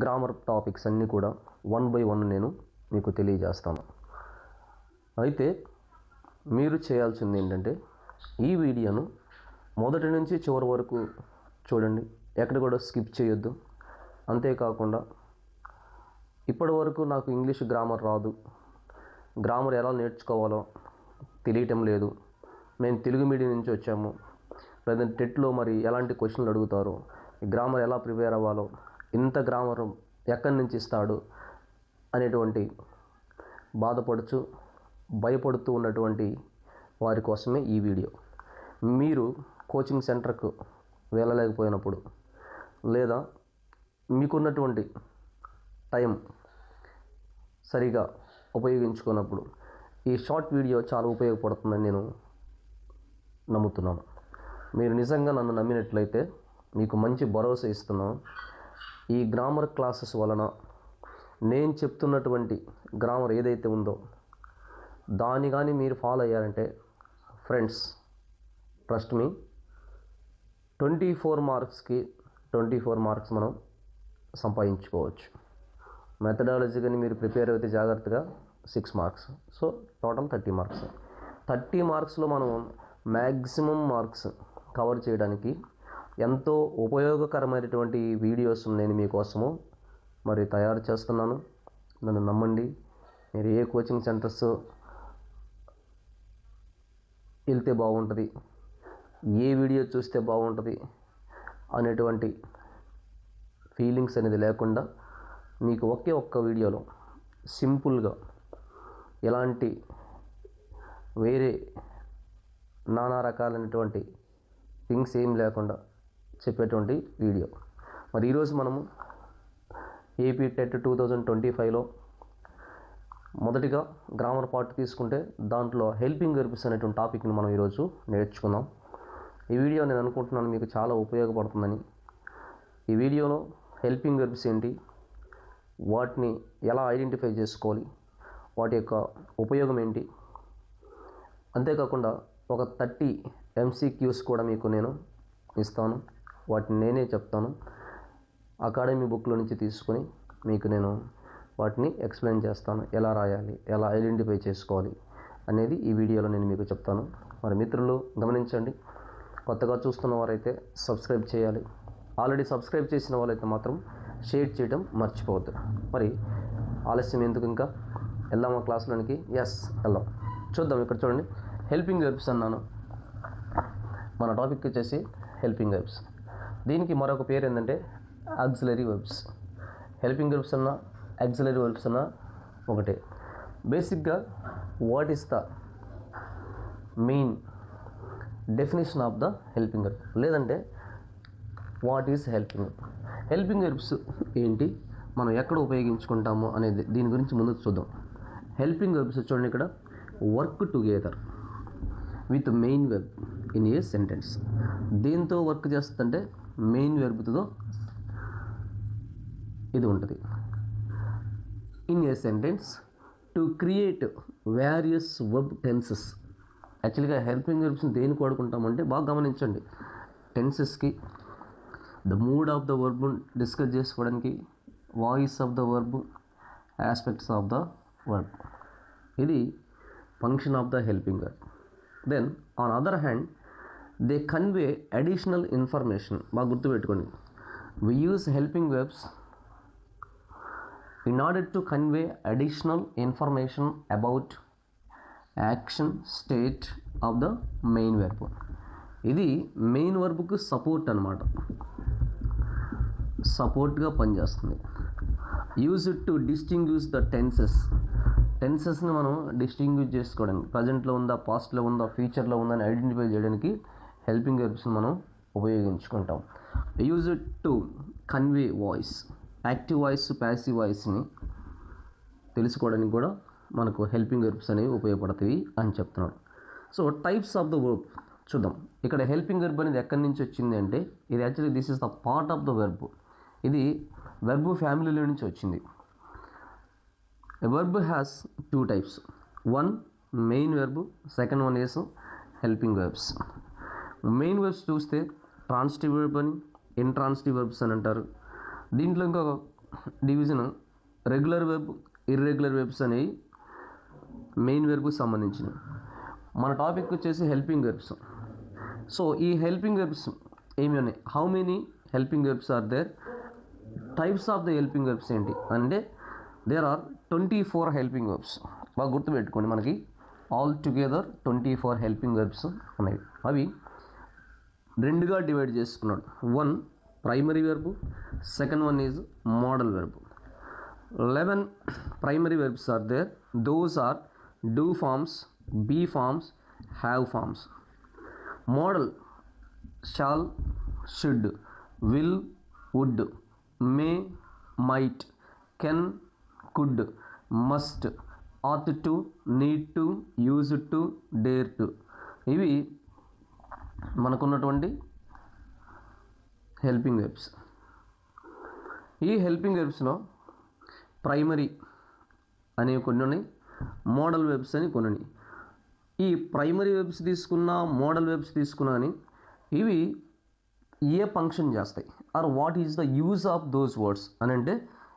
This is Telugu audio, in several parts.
గ్రామర్ టాపిక్స్ అన్నీ కూడా వన్ బై వన్ నేను మీకు తెలియజేస్తాను. అయితే మీరు చేయాల్సింది ఏంటంటే ఈ వీడియోను మొదటి నుంచి చివరి వరకు చూడండి, ఎక్కడ కూడా స్కిప్ చేయొద్దు. అంతేకాకుండా ఇప్పటి వరకు నాకు ఇంగ్లీష్ గ్రామర్ రాదు, గ్రామర్ ఎలా నేర్చుకోవాలో తెలియటం లేదు, మేము తెలుగు మీడియం నుంచి వచ్చాము, లేదా టెట్లో మరి ఎలాంటి క్వశ్చన్లు అడుగుతారో, గ్రామర్ ఎలా ప్రిపేర్ అవ్వాలో, ఇంత గ్రామర్ ఎక్కడి నుంచి ఇస్తాడు అనేటువంటి బాధపడుచు భయపడుతూ ఉన్నటువంటి వారి కోసమే ఈ వీడియో. మీరు కోచింగ్ సెంటర్కు వెళ్ళలేకపోయినప్పుడు లేదా మీకున్నటువంటి టైం సరిగా ఉపయోగించుకున్నప్పుడు ఈ షార్ట్ వీడియో చాలా ఉపయోగపడుతుందని నేను నమ్ముతున్నాను. మీరు నిజంగా నన్ను నమ్మినట్లయితే మీకు మంచి భరోసా ఇస్తున్నాను. ఈ గ్రామర్ క్లాసెస్ వలన నేను చెప్తున్నటువంటి గ్రామర్ ఏదైతే ఉందో దాన్ని కానీ మీరు ఫాలో అయ్యారంటే ఫ్రెండ్స్, ట్రస్ట్ మీ, 24 మార్క్స్కి 24 మార్క్స్ మనం సంపాదించుకోవచ్చు. మెథడాలజీ కానీ మీరు ప్రిపేర్ అయితే జాగ్రత్తగా 6 మార్క్స్, సో టోటల్ 30 మార్క్స్. 30 మార్క్స్లో మనం మ్యాక్సిమం మార్క్స్ కవర్ చేయడానికి ఎంతో ఉపయోగకరమైనటువంటి వీడియోస్ నేను మీకోసము మరి తయారు చేస్తున్నాను. నన్ను నమ్మండి. మీరు ఏ కోచింగ్ సెంటర్స్ వెళ్తే బాగుంటుంది, ఏ వీడియో చూస్తే బాగుంటుంది అనేటువంటి ఫీలింగ్స్ అనేది లేకుండా మీకు ఒకే ఒక్క వీడియోలో సింపుల్గా ఎలాంటి వేరే నానా రకాలైనటువంటి థింగ్స్ ఏం లేకుండా చెప్పేటువంటి వీడియో. మరి ఈరోజు మనము ఏపీ టెట్ 2025లో మొదటిగా గ్రామర్ పార్ట్ తీసుకుంటే దాంట్లో హెల్పింగ్ వెర్బ్స్ అనేటువంటి టాపిక్ని మనం ఈరోజు నేర్చుకుందాం. ఈ వీడియో నేను అనుకుంటున్నాను మీకు చాలా ఉపయోగపడుతుందని. ఈ వీడియోలో హెల్పింగ్ వెర్బ్స్ ఏంటి, వాటిని ఎలా ఐడెంటిఫై చేసుకోవాలి, వాటి యొక్క ఉపయోగం ఏంటి, అంతేకాకుండా ఒక 30 MCQs కూడా మీకు నేను ఇస్తాను. వాటిని నేనే చెప్తాను, అకాడమీ బుక్లో నుంచి తీసుకొని మీకు నేను వాటిని ఎక్స్ప్లెయిన్ చేస్తాను. ఎలా రాయాలి, ఎలా ఐడెంటిఫై చేసుకోవాలి అనేది ఈ వీడియోలో నేను మీకు చెప్తాను. మరి మిత్రులు గమనించండి, కొత్తగా చూస్తున్న వారైతే సబ్స్క్రైబ్ చేయాలి, ఆల్రెడీ సబ్స్క్రైబ్ చేసిన వాళ్ళైతే మాత్రం షేర్ చేయడం మర్చిపోవద్దు. మరి ఆలస్యం ఎందుకు, ఇంకా వెళ్దామా క్లాస్లోనికి? ఎస్, వెళ్దాం. చూద్దాం. ఇక్కడ చూడండి, హెల్పింగ్ వెర్బ్స్ అన్నాను. మన టాపిక్ వచ్చేసి హెల్పింగ్ వెర్బ్స్. దీనికి మరొక పేరు ఏంటంటే ఆక్సిలరీ వెర్బ్స్. హెల్పింగ్ వెర్బ్స్ అన్న ఆక్సిలరీ వెర్బ్స్ అన్న ఒకటే. బేసిక్గా what is the main definition of the helping verb, లేదంటే what is helping verb, helping verbs ఏంటి, మనం ఎక్కడ ఉపయోగించుకుంటాము అనేది దీని గురించి ముందుకు చూద్దాం. హెల్పింగ్ వెర్బ్స్ చూడండి, ఇక్కడ work together with main verb in a sentence. దేంతో వర్క్ చేస్తుందంటే మెయిన్ వెర్బ్తో ఇది ఉంటుంది. In a sentence to create various verb tenses. యాక్చువల్గా హెల్పింగ్ వెర్బ్స్ని దేనికి వాడుకుంటామంటే బాగా గమనించండి, టెన్సెస్కి, the mood of the verb discuss చేసుకోవడానికి, voice of the verb, aspects of the verb. ఇది function of the helping verb. Then on other hand they convey additional information. బాగా గుర్తుపెట్టుకోండి, we use helping verbs in order to convey additional information about action state of the main verb. ఇది మెయిన్ వర్బ్కు సపోర్ట్ అనమాట, సపోర్ట్గా పనిచేస్తుంది. Use it to distinguish the tenses. టెన్సెస్ని మనం డిస్టింగ్విష్ చేసుకోవడానికి, ప్రజెంట్లో ఉందా, పాస్ట్లో ఉందా, ఫ్యూచర్లో ఉందా అని ఐడెంటిఫై చేయడానికి హెల్పింగ్ వెర్బ్స్ని మనం ఉపయోగించుకుంటాం. Use it to convey voice, active voice, passive వాయిస్ని తెలుసుకోవడానికి కూడా మనకు హెల్పింగ్ వెర్బ్స్ అనేవి ఉపయోగపడతాయి అని చెప్తున్నాడు. So types of the verb చూద్దాం. ఇక్కడ హెల్పింగ్ వెర్బ్ అనేది ఎక్కడి నుంచి వచ్చింది అంటే ఇది actually this is the part of the verb. ఇది వెర్బ్ ఫ్యామిలీలో నుంచి వచ్చింది. A verb has 2 types. One main verb, second one is helping verbs. Main verbs చూస్తే ట్రాన్సిటివ్ వెర్బ్ అని, ఇంట్రాన్సిటివ్ వెర్బ్స్ అని అంటారు. దీంట్లో ఇంకొక division regular verb, irregular verbs అనేవి మెయిన్ వెర్బ్కి సంబంధించినవి. మన టాపిక్ వచ్చేసి హెల్పింగ్ వెర్బ్స్. సో ఈ హెల్పింగ్ వెర్బ్స్ ఏమి ఉన్నాయి, how many helping verbs are there, types of the helping verbs ఏంటి అంటే దేర్ ఆర్ 24 హెల్పింగ్ వెర్బ్స్. బాగా గుర్తుపెట్టుకోండి, మనకి ఆల్ టుగెదర్ 24 హెల్పింగ్ వెర్బ్స్ ఉన్నాయి. అవి రెండుగా డివైడ్ చేసుకున్నాడు. One primary verb, second one is modal verb. 11 primary verbs are there. Those are do forms, be forms, have forms. Model shall, should, will, would, may, might, can, could, must, ought to, need to, use to, dare to. ఇవి మనకున్నటువంటి హెల్పింగ్ వెర్బ్స్. ఈ హెల్పింగ్ వెర్బ్స్లో ప్రైమరీ అనేవి కొన్ని ఉన్నాయి, మోడల్ వెబ్స్ అని కొన్ని ఉన్నాయి. ఈ ప్రైమరీ వెబ్స్ తీసుకున్నా, మోడల్ వెబ్స్ తీసుకున్నా అని ఇవి ఏ ఫంక్షన్ చేస్తాయి, or what is the use of those words అని అంటే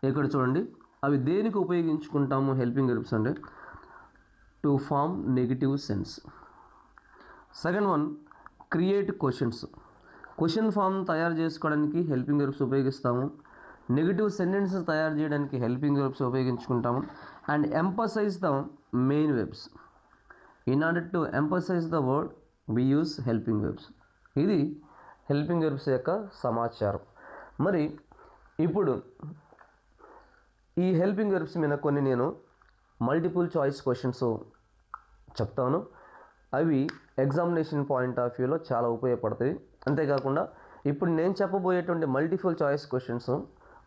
ఇక్కడ చూడండి, అవి దేనికి ఉపయోగించుకుంటాము హెల్పింగ్ వెబ్స్ అంటే to form negative sense. Second one create questions. Question form తయారు చేసుకోవడానికి హెల్పింగ్ వెబ్స్ ఉపయోగిస్తాము. నెగిటివ్ సెంటెన్సెస్ తయారు చేయడానికి హెల్పింగ్ వెర్బ్స్ ఉపయోగించుకుంటాము. And emphasize the main verbs. In order to emphasize the word we use helping verbs. ఇది హెల్పింగ్ వెర్బ్స్ యొక్క సమాచారం. మరి ఇప్పుడు ఈ హెల్పింగ్ వెర్బ్స్ మీద కొన్ని నేను మల్టిపుల్ చాయిస్ క్వశ్చన్స్ చెప్తాను. అవి ఎగ్జామినేషన్ పాయింట్ ఆఫ్ వ్యూలో చాలా ఉపయోగపడతాయి. అంతేకాకుండా ఇప్పుడు నేను చెప్పబోయేటువంటి మల్టిపుల్ చాయిస్ క్వశ్చన్స్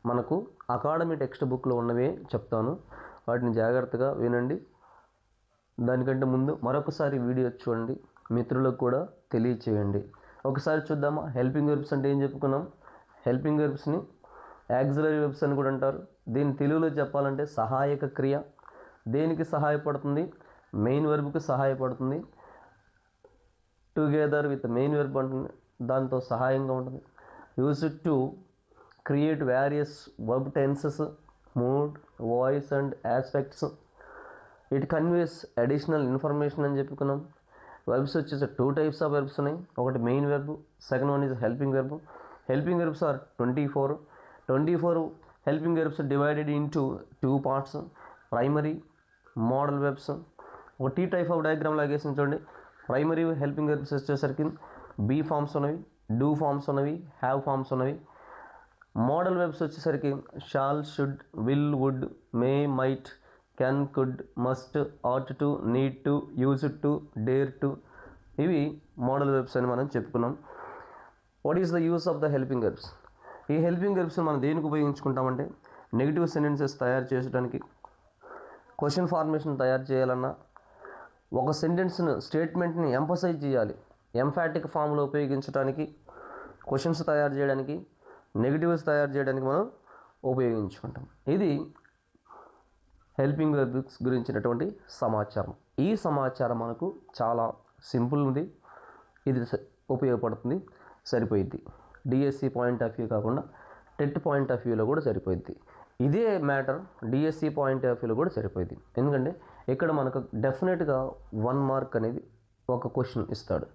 మనకు అకాడమీ టెక్స్ట్ బుక్లో ఉన్నవే చెప్తాను, వాటిని జాగ్రత్తగా వినండి. దానికంటే ముందు మరొకసారి వీడియో చూడండి, మిత్రులకు కూడా తెలియచేయండి. ఒకసారి చూద్దామా, హెల్పింగ్ వెర్బ్స్ అంటే ఏం చెప్పుకున్నాం. హెల్పింగ్ వెర్బ్స్ని యాక్సిలరీ వెర్బ్స్ అని కూడా అంటారు. దీన్ని తెలుగులో చెప్పాలంటే సహాయక క్రియ. దేనికి సహాయపడుతుంది, మెయిన్ వెర్బ్కి సహాయపడుతుంది. టుగెదర్ విత్ మెయిన్ వెర్బ్ అంటుంది, దాంతో సహాయంగా ఉంటుంది. Use to create various verb tenses, mood, voice and aspects. It conveys additional information అని చెప్పుకున్నాం. వెర్బ్స్ వచ్చేసి 2 టైప్స్ ఆఫ్ వెర్బ్స్ ఉన్నాయి. ఒకటి main verb, second one is helping verb. Helping verbs are 24. 24 helping verbs divided into 2 parts, primary, modal verbs. ఒక టీ టైప్ ఆఫ్ డయాగ్రామ్ లాగేసి చూడండి. ప్రైమరీ హెల్పింగ్ వెర్బ్స్ వచ్చేసరికి బీ ఫార్మ్స్ ఉన్నవి, డూ ఫార్మ్స్ ఉన్నవి, హ్యావ్ ఫార్మ్స్ ఉన్నవి. మోడల్ వెర్బ్స్ వచ్చేసరికి shall, should, will, would, may, might, can, could, must, ought to, need to, use to, dare to. ఇవి మోడల్ వెర్బ్స్ అని మనం చెప్పుకున్నాం. What is the use of the helping verbs. ఈ హెల్పింగ్ వెర్బ్స్ మనం దేనికి ఉపయోగించుకుంటామంటే నెగిటివ్ సెంటెన్సెస్ తయారు చేయడానికి, క్వశ్చన్ ఫార్మేషన్ తయారు చేయాలన్నా, ఒక సెంటెన్స్ను స్టేట్మెంట్ని ఎంఫసైజ్ చేయాలి, ఎంఫాటిక్ ఫామ్లో ఉపయోగించడానికి, క్వశ్చన్స్ తయారు చేయడానికి, నెగిటివ్స్ తయారు చేయడానికి మనం ఉపయోగించుకుంటాం. ఇది హెల్పింగ్ వెర్బ్స్ గురించినటువంటి సమాచారం. ఈ సమాచారం మనకు చాలా సింపుల్ ఉంది, ఇది ఉపయోగపడుతుంది, సరిపోయిద్ది. డిఎస్సి పాయింట్ ఆఫ్ వ్యూ కాకుండా టెట్ పాయింట్ ఆఫ్ వ్యూలో కూడా సరిపోయిద్ది. ఇదే మ్యాటర్ డిఎస్సి పాయింట్ ఆఫ్ వ్యూలో కూడా సరిపోయిద్ది. ఎందుకంటే ఇక్కడ మనకు డెఫినెట్గా 1 మార్క్ అనేది ఒక క్వశ్చన్ ఇస్తాడు.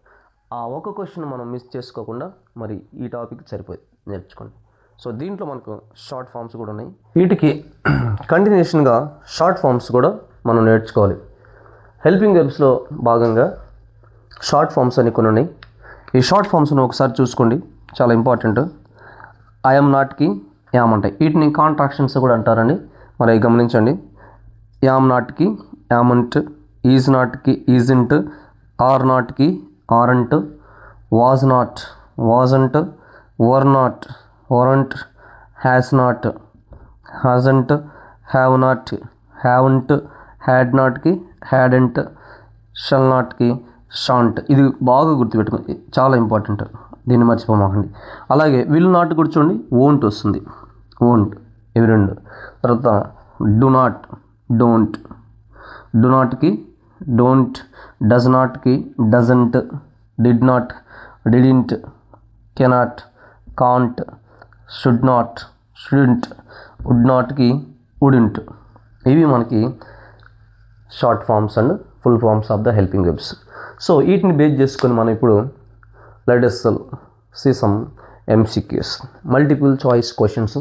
ఆ ఒక క్వశ్చన్ మనం మిస్ చేసుకోకుండా మరి ఈ టాపిక్ సరిపోయింది నేర్చుకోండి. సో దీంట్లో మనకు షార్ట్ ఫామ్స్ కూడా ఉన్నాయి. వీటికి కంటిన్యూషన్గా షార్ట్ ఫామ్స్ కూడా మనం నేర్చుకోవాలి. హెల్పింగ్ వెర్బ్స్లో భాగంగా షార్ట్ ఫామ్స్ అని కొన్ని ఉన్నాయి. ఈ షార్ట్ ఫామ్స్ను ఒకసారి చూసుకోండి, చాలా ఇంపార్టెంట్. ఐఎమ్ నాట్కి యామ్ అంటాయి, వీటిని కాంట్రాక్షన్స్ కూడా అంటారండి. మరి గమనించండి. యామ్ నాట్కి యామంట్, ఈజ్ నాట్కి ఈజంట్, ఆర్ నాట్కి aren't, was not wasn't, were not weren't, has not hasn't, have not, haven't, had notకి hadn't, shall notకి shan't. ఇది బాగా గుర్తుపెట్టుకోండి, చాలా ఇంపార్టెంట్, దీన్ని మర్చిపోమాకండి. అలాగే విల్ నాట్ కూడా చూడండి, won't వస్తుంది, won't, ఇవి రెండు. తర్వాత do not, don't, do notకి don't, does notకి doesn't, did not, didn't, cannot, can't, should not, shouldn't, would నాట్కి వుడెంట్. ఇవి మనకి short forms and full forms of the helping verbs. So వీటిని బేస్ చేసుకొని మనం ఇప్పుడు let us see some MCQs, multiple choice questions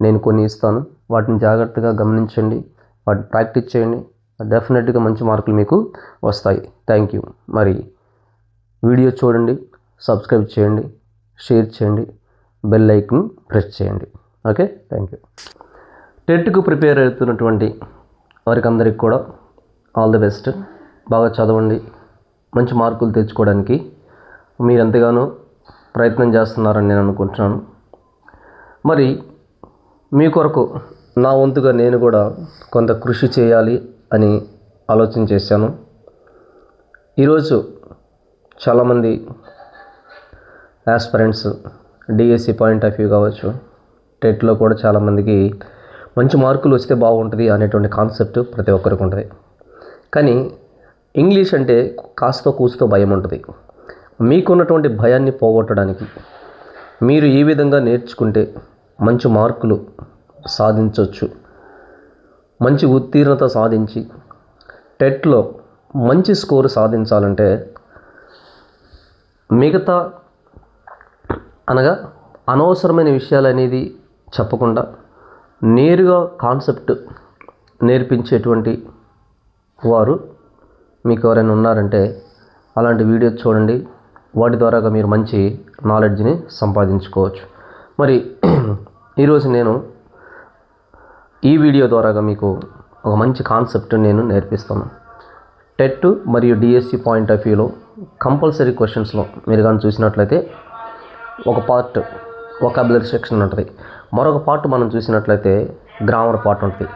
నేను కొన్ని ఇస్తాను. వాటిని జాగ్రత్తగా గమనించండి, వాటిని ప్రాక్టీస్ చేయండి. డెఫినెట్గా మంచి మార్కులు మీకు వస్తాయి. Thank you. మరి వీడియో చూడండి, సబ్స్క్రైబ్ చేయండి, షేర్ చేయండి, బెల్ ఐకాన్ ప్రెస్ చేయండి. Okay, thank you. టెట్కు ప్రిపేర్ అవుతున్నటువంటి వారికి అందరికి కూడా ఆల్ ది బెస్ట్. బాగా చదవండి, మంచి మార్కులు తెచ్చుకోవడానికి మీరు ఎంతగానో ప్రయత్నం చేస్తున్నారని నేను అనుకుంటున్నాను. మరి మీ కొరకు నా వంతుగా నేను కూడా కొంత కృషి చేయాలి అని ఆలోచన చేశాను. ఈరోజు చాలామంది aspirants DSC point of view కావచ్చు, టెట్లో కూడా చాలామందికి మంచి మార్కులు వస్తే బాగుంటుంది అనేటువంటి కాన్సెప్ట్ ప్రతి ఒక్కరికి ఉంటుంది. కానీ ఇంగ్లీష్ అంటే కాస్తో కూస్తో భయం ఉంటుంది. మీకున్నటువంటి భయాన్ని పోగొట్టడానికి మీరు ఈ విధంగా నేర్చుకుంటే మంచి మార్కులు సాధించవచ్చు. మంచి ఉత్తీర్ణత సాధించి టెట్లో మంచి స్కోరు సాధించాలంటే మిగతా అనగా అనవసరమైన విషయాలు అనేది చెప్పకుండా నేరుగా కాన్సెప్ట్ నేర్పించేటువంటి వారు మీకు ఎవరైనా ఉన్నారంటే అలాంటి వీడియోస్ చూడండి. వాటి ద్వారాగా మీరు మంచి నాలెడ్జ్ని సంపాదించుకోవచ్చు. మరి ఈరోజు నేను ఈ వీడియో ద్వారాగా మీకు ఒక మంచి కాన్సెప్ట్ నేను నేర్పిస్తాను. టెట్ మరియు డిఎస్సి పాయింట్ ఆఫ్ వ్యూలో కంపల్సరీ క్వశ్చన్స్లో మీరు కానీ చూసినట్లయితే ఒక పార్ట్ వొకాబులరీ సెక్షన్ ఉంటుంది, మరొక పార్ట్ మనం చూసినట్లయితే గ్రామర్ పార్ట్ ఉంటుంది.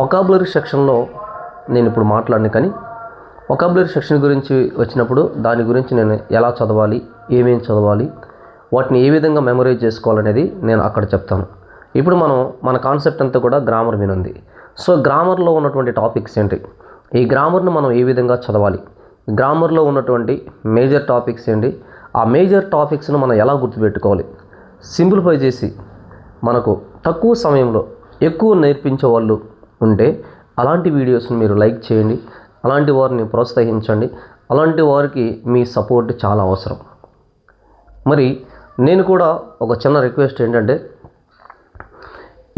వొకాబులరీ సెక్షన్లో నేను ఇప్పుడు మాట్లాడిన, కానీ వొకాబులరీ సెక్షన్ గురించి వచ్చినప్పుడు దాని గురించి నేను ఎలా చదవాలి, ఏమేమి చదవాలి, వాటిని ఏ విధంగా మెమరైజ్ చేసుకోవాలనేది నేను అక్కడ చెప్తాను. ఇప్పుడు మన కాన్సెప్ట్ అంతా కూడా గ్రామర్ మీద ఉంది. సో గ్రామర్లో ఉన్నటువంటి టాపిక్స్ ఏంటి, ఈ గ్రామర్ను మనం ఏ విధంగా చదవాలి, గ్రామర్లో ఉన్నటువంటి మేజర్ టాపిక్స్ ఏంటి, ఆ మేజర్ టాపిక్స్ను మనం ఎలా గుర్తుపెట్టుకోవాలి, సింప్లిఫై చేసి మనకు తక్కువ సమయంలో ఎక్కువ నేర్పించే వాళ్ళు ఉంటే అలాంటి వీడియోస్ని మీరు లైక్ చేయండి, అలాంటి వారిని ప్రోత్సహించండి. అలాంటి వారికి మీ సపోర్ట్ చాలా అవసరం. మరి నేను కూడా ఒక చిన్న రిక్వెస్ట్ ఏంటంటే,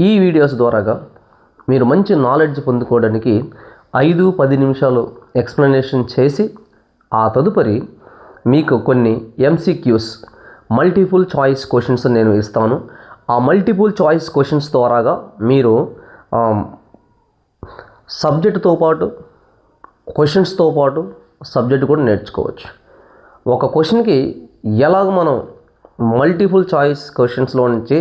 ఈ వీడియోస్ ద్వారాగా మీరు మంచి నాలెడ్జ్ పొందుకోవడానికి 5-10 నిమిషాలు ఎక్స్ప్లెనేషన్ చేసి ఆ తదుపరి మీకు కొన్ని MCQs మల్టిపుల్ చాయిస్ క్వశ్చన్స్ నేను ఇస్తాను. ఆ మల్టిపుల్ చాయిస్ క్వశ్చన్స్ ద్వారాగా మీరు సబ్జెక్టుతో పాటు క్వశ్చన్స్తో పాటు సబ్జెక్ట్ కూడా నేర్చుకోవచ్చు. ఒక క్వశ్చన్కి ఎలాగ మనం మల్టిపుల్ చాయిస్ క్వశ్చన్స్లో నుంచి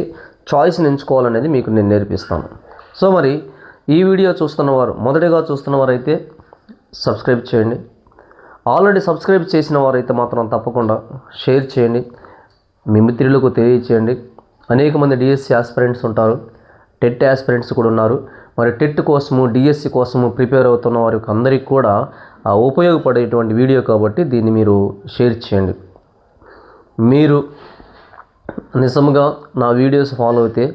చాయిస్ని ఎంచుకోవాలనేది మీకు నేను నేర్పిస్తాను. సో మరి ఈ వీడియో మొదటిగా చూస్తున్నవారు అయితే సబ్స్క్రైబ్ చేయండి. ఆల్రెడీ సబ్స్క్రైబ్ చేసిన వారైతే మాత్రం తప్పకుండా షేర్ చేయండి, మీ మిత్రులకు తెలియచేయండి. అనేక మంది డిఎస్సి ఆస్పిరెంట్స్ ఉంటారు, టెట్ ఆస్పిరెంట్స్ కూడా ఉన్నారు. మరి టెట్ కోసము డిఎస్సి కోసము ప్రిపేర్ అవుతున్న వారికి అందరికీ కూడా ఉపయోగపడేటువంటి వీడియో కాబట్టి దీన్ని మీరు షేర్ చేయండి. మీరు నిజంగా నా వీడియోస్ ఫాలో అయితే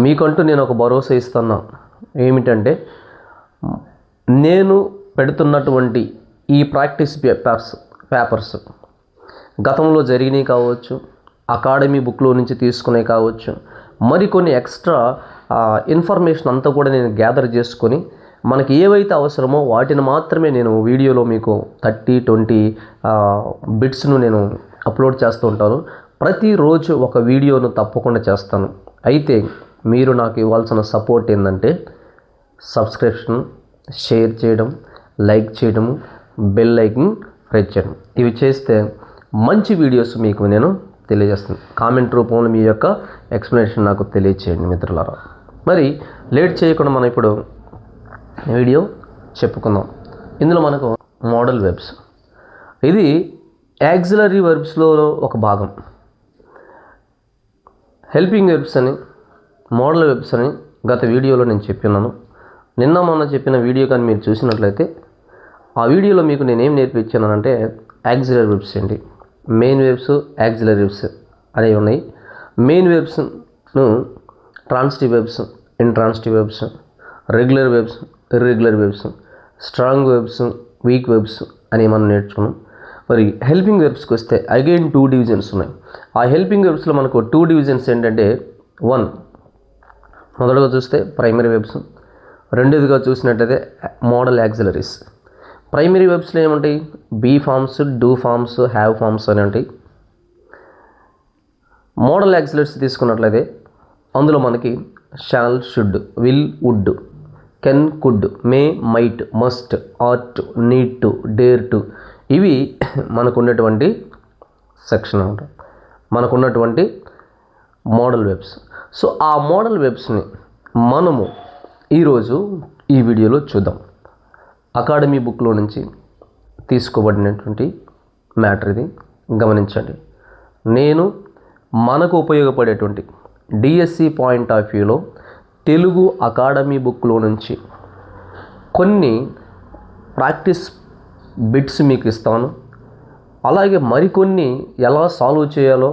మీకంటూ నేను ఒక భరోసా ఇస్తున్నా. ఏమిటంటే, నేను పెడుతున్నటువంటి ఈ ప్రాక్టీస్ పేపర్స్ గతంలో జరిగినవి కావచ్చు, అకాడమీ బుక్లో నుంచి తీసుకునే కావచ్చు, మరికొన్ని ఎక్స్ట్రా ఇన్ఫర్మేషన్ అంతా కూడా నేను గ్యాదర్ చేసుకొని మనకి ఏవైతే అవసరమో వాటిని మాత్రమే నేను వీడియోలో మీకు 30-20 బిట్స్ను నేను అప్లోడ్ చేస్తూ ఉంటాను. ప్రతిరోజు ఒక వీడియోను తప్పకుండా చేస్తాను. అయితే మీరు నాకు ఇవ్వాల్సిన సపోర్ట్ ఏంటంటే సబ్స్క్రిప్షన్, షేర్ చేయడం, లైక్ చేయడము, బెల్ ఐకాన్ ప్రెస్ చేయడం. ఇవి చేస్తే మంచి వీడియోస్ మీకు నేను తెలియజేస్తాను. కామెంట్ రూపంలో మీ యొక్క ఎక్స్ప్లెనేషన్ నాకు తెలియచేయండి మిత్రులారా. మరి లేట్ చేయకుండా మనం ఇప్పుడు వీడియో చెప్పుకుందాం. ఇందులో మనకు మోడల్ వెర్బ్స్, ఇది యాక్సిలరీ వెర్బ్స్లో ఒక భాగం. హెల్పింగ్ వెర్బ్స్ అని, మోడల్ వెర్బ్స్ అని గత వీడియోలో నేను చెప్పినాను. నిన్న మొన్న చెప్పిన వీడియో కానీ మీరు చూసినట్లయితే ఆ వీడియోలో మీకు నేనేం నేర్పించానంటే యాక్సిలరీ వెర్బ్స్ ఏంటి, మెయిన్ వెర్బ్స్, యాక్సిలరీ వెర్బ్స్ అనేవి ఉన్నాయి. మెయిన్ వెర్బ్స్ను transitive verbs, intransitive verbs, regular verbs, irregular verbs, strong verbs, weak verbs అని మనం నేర్చుకున్నాం. మరి హెల్పింగ్ వెబ్స్కి వస్తే అగైన్ 2 డివిజన్స్ ఉన్నాయి. ఆ హెల్పింగ్ వెబ్స్లో మనకు 2 డివిజన్స్ ఏంటంటే, 1 మొదటగా చూస్తే ప్రైమరీ వెబ్స్, రెండోదిగా చూసినట్టయితే మోడల్ యాక్సిలరీస్. ప్రైమరీ వెబ్స్లో ఏముంటాయి? Be forms, do forms, have forms అని ఉంటాయి. మోడల్ యాక్సిలరీస్ తీసుకున్నట్లయితే అందులో మనకి shall, should, will, would, can, could, may, might, must, ought, need to, dare to, ఇవి మనకున్నటువంటి సెక్షన్ అనమాట, మనకున్నటువంటి మోడల్ వెబ్స్. సో ఆ మోడల్ వెబ్స్ని మనము ఈరోజు ఈ వీడియోలో చూద్దాం. అకాడమీ బుక్లో నుంచి తీసుకోబడినటువంటి మ్యాటర్ ఇది, గమనించండి. నేను మనకు ఉపయోగపడేటువంటి డిఎస్సి పాయింట్ ఆఫ్ వ్యూలో తెలుగు అకాడమీ బుక్లో నుంచి కొన్ని ప్రాక్టీస్ బిట్స్ మీకు ఇస్తాను. అలాగే మరికొన్ని ఎలా సాల్వ్ చేయాలో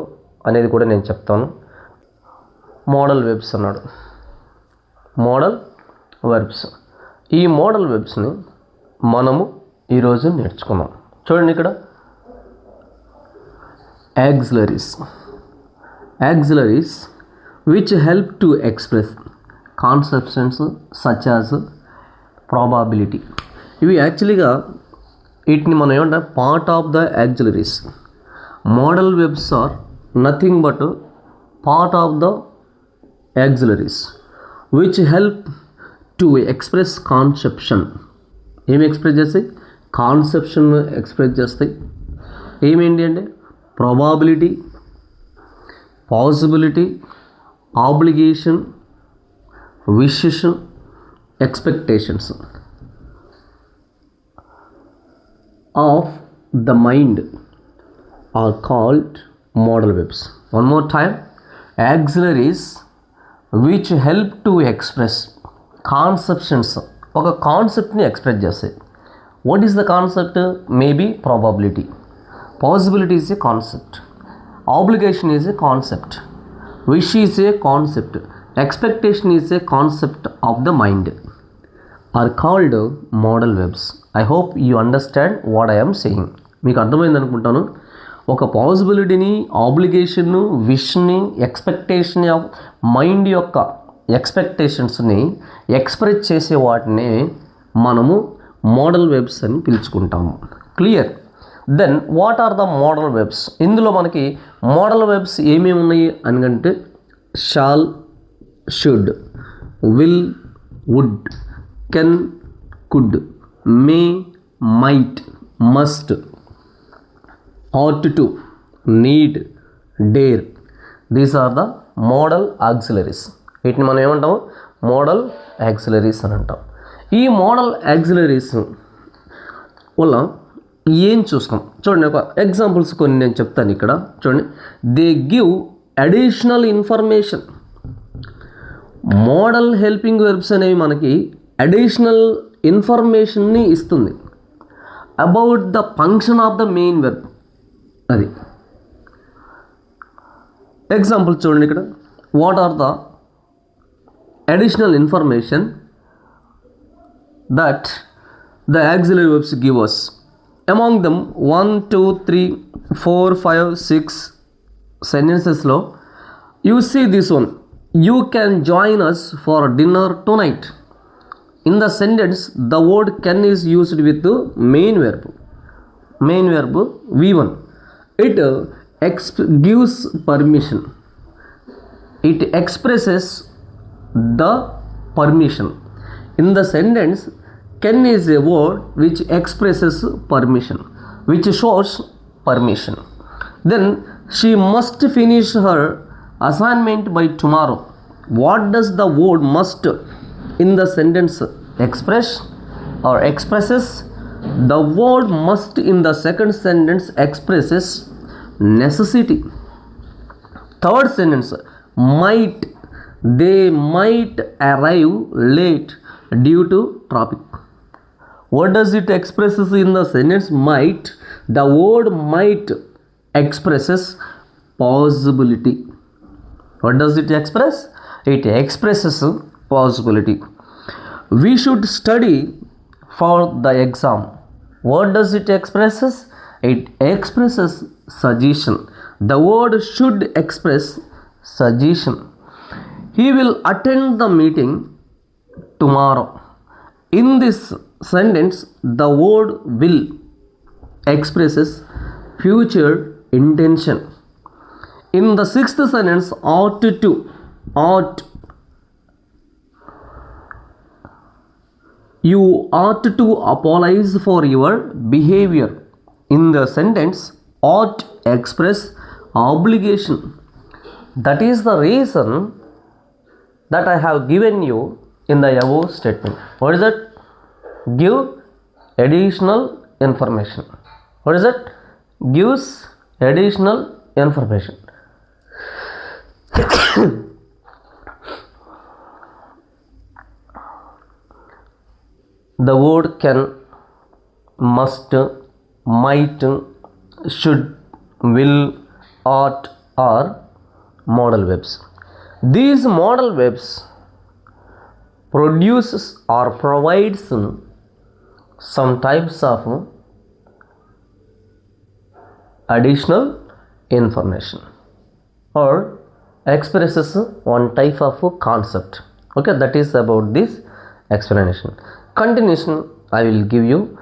అనేది కూడా నేను చెప్తాను. మోడల్ వెబ్స్ అన్నాడు, మోడల్ వెబ్స్. ఈ మోడల్ వెబ్స్ని మనము ఈరోజు నేర్చుకున్నాం. చూడండి ఇక్కడ auxiliaries which help to express concepts such as probability. ఇవి యాక్చువల్గా వీటిని మనం ఏమంటాం? Part of the auxiliaries. Modal verbs are nothing but part of the auxiliaries which help to express conception. ఏమి ఎక్స్ప్రెస్ చేస్తాయి? కాన్సెప్షన్ ఎక్స్ప్రెస్ చేస్తాయి. ఏమేంటి అంటే probability, possibility, obligation, wishes, expectations of the mind are called modal verbs. One more time, auxiliaries which help to express conceptions. ఒక కాన్సెప్ట్ని ఎక్స్ప్రెస్ చేస్తాయి. What is the concept? Maybe probability, possibility is a concept, obligation is a concept, wish is a concept, expectation is a concept of the mind, are called model webs. I hope you understand what I am saying. మీకు అర్థమైంది అనుకుంటాను. ఒక పాసిబిలిటీని, ఆబ్లిగేషన్ను, విష్ని, ఎక్స్పెక్టేషన్ ఆఫ్ మైండ్ యొక్క ఎక్స్పెక్టేషన్స్ని ఎక్స్ప్రెస్ చేసే వాటిని మనము మోడల్ వెబ్స్ అని పిలుచుకుంటాము. Clear? Then what are the modal verbs? ఇందులో మనకి మోడల్ వెబ్స్ ఏమేమి ఉన్నాయి అని అంటే shall, should, will, would, can, could, may, might, must, ought to, need, dare. These are the modal auxiliaries. వీటిని మనం ఏమంటాము? మోడల్ యాక్సిలరీస్ అని అంటాం. ఈ మోడల్ యాక్సిలరీస్ వల్ల ఏం చూస్తాం? చూడండి, ఒక ఎగ్జాంపుల్స్ కొన్ని నేను చెప్తాను ఇక్కడ. చూడండి, they give additional information. Modal helping verbs అనేవి మనకి అడిషనల్ ఇన్ఫర్మేషన్ని ఇస్తుంది about the function of the main verb. అది ఎగ్జాంపుల్ చూడండి ఇక్కడ. What are the additional information that the auxiliary verbs give us? Among them 1, 2, 3, 4, 5, 6 sentences లో you see this one, you can join us for dinner tonight. In the sentence the word can is used with the main verb V1. It gives permission, it expresses the permission. In the sentence can is a word which expresses permission, which shows permission. Then she must finish her assignment by tomorrow. What does the word must in the sentence express or expresses? The word must in the second sentence expresses necessity. Third sentence, might, they might arrive late due to traffic. What does it expresses in the sentence? Might. The word might expresses possibility. What does it express? It expresses possibility. We should study for the exam. What does it expresses? It expresses suggestion. The word should express suggestion. He will attend the meeting tomorrow. In this sentence, the word will expresses future intention. In the sixth sentence, you ought to apologize for your behavior. In the sentence, ought express obligation. That is the reason that I have given you in the above statement. What is that? Give additional information. What is that? Gives additional information. The word can, must, might, should, will, ought are modal verbs. These modal verbs produces or provides some types of additional information or expresses one type of concept. Okay, that is about this explanation. Continuation, I will give you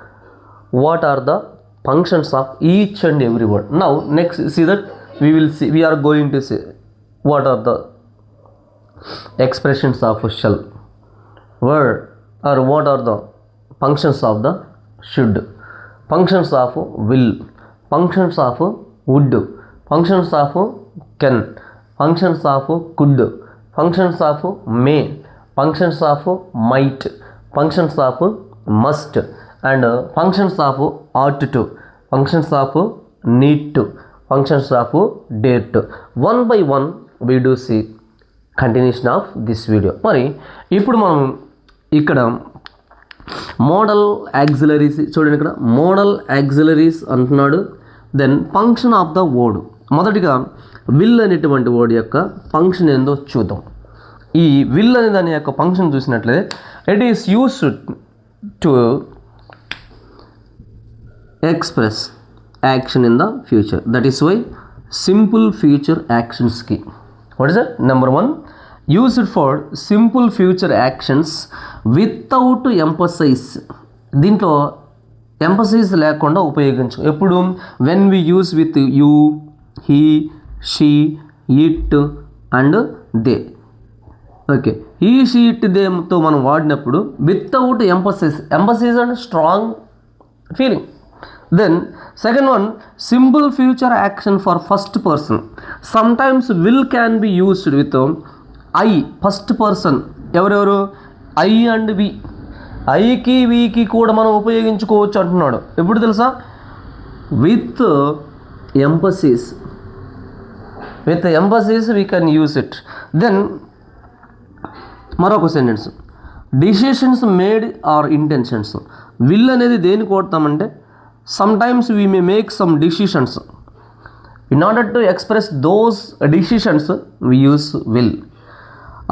what are the functions of each and every word. Now next, see that we are going to see what are the expressions of shall, word, or what are the functions of the should, functions of will, functions of would, functions of can, functions of could, functions of may, functions of might, functions of must, and functions of ought to, functions of need to, functions of dare to. One by one we do see continuation of this video. మరి ఇప్పుడు మనం ఇక్కడ మోడల్ యాక్సిలరీస్ చూడండి, ఇక్కడ మోడల్ యాక్సిలరీస్ అంటున్నాడు. Then function of the word. మొదటిగా విల్ అనేటువంటి వర్డ్ యొక్క ఫంక్షన్ ఏందో చూద్దాం. ఈ విల్ అనే దాని యొక్క ఫంక్షన్ చూసినట్లయితే it is used to express action in the future. That is why simple future యాక్షన్స్కి what is that? Number 1, used for simple future actions without emphasise. దీంట్లో ఎంపసైజ్ లేకుండా ఉపయోగించు. ఎప్పుడు? When we use with you, he, she, it and they. Okay, ఈ షీ ఇట్ దేతో మనం వాడినప్పుడు వితౌట్ ఎంపసైజ్. ఎంపసైజ్ అంటే strong feeling. Then second one, simple future action for first person. Sometimes will can be used with I, first person. ఎవరెవరు? I and we. ఐకి వీకి కూడా మనం ఉపయోగించుకోవచ్చు అంటున్నాడు. ఎప్పుడు తెలుసా? With emphasis. With emphasis we can use it. Then మరొక sentence, decisions made or intentions. Will అనేది దేనికి కొడతామంటే sometimes we may make some decisions. In order to express those decisions we use will.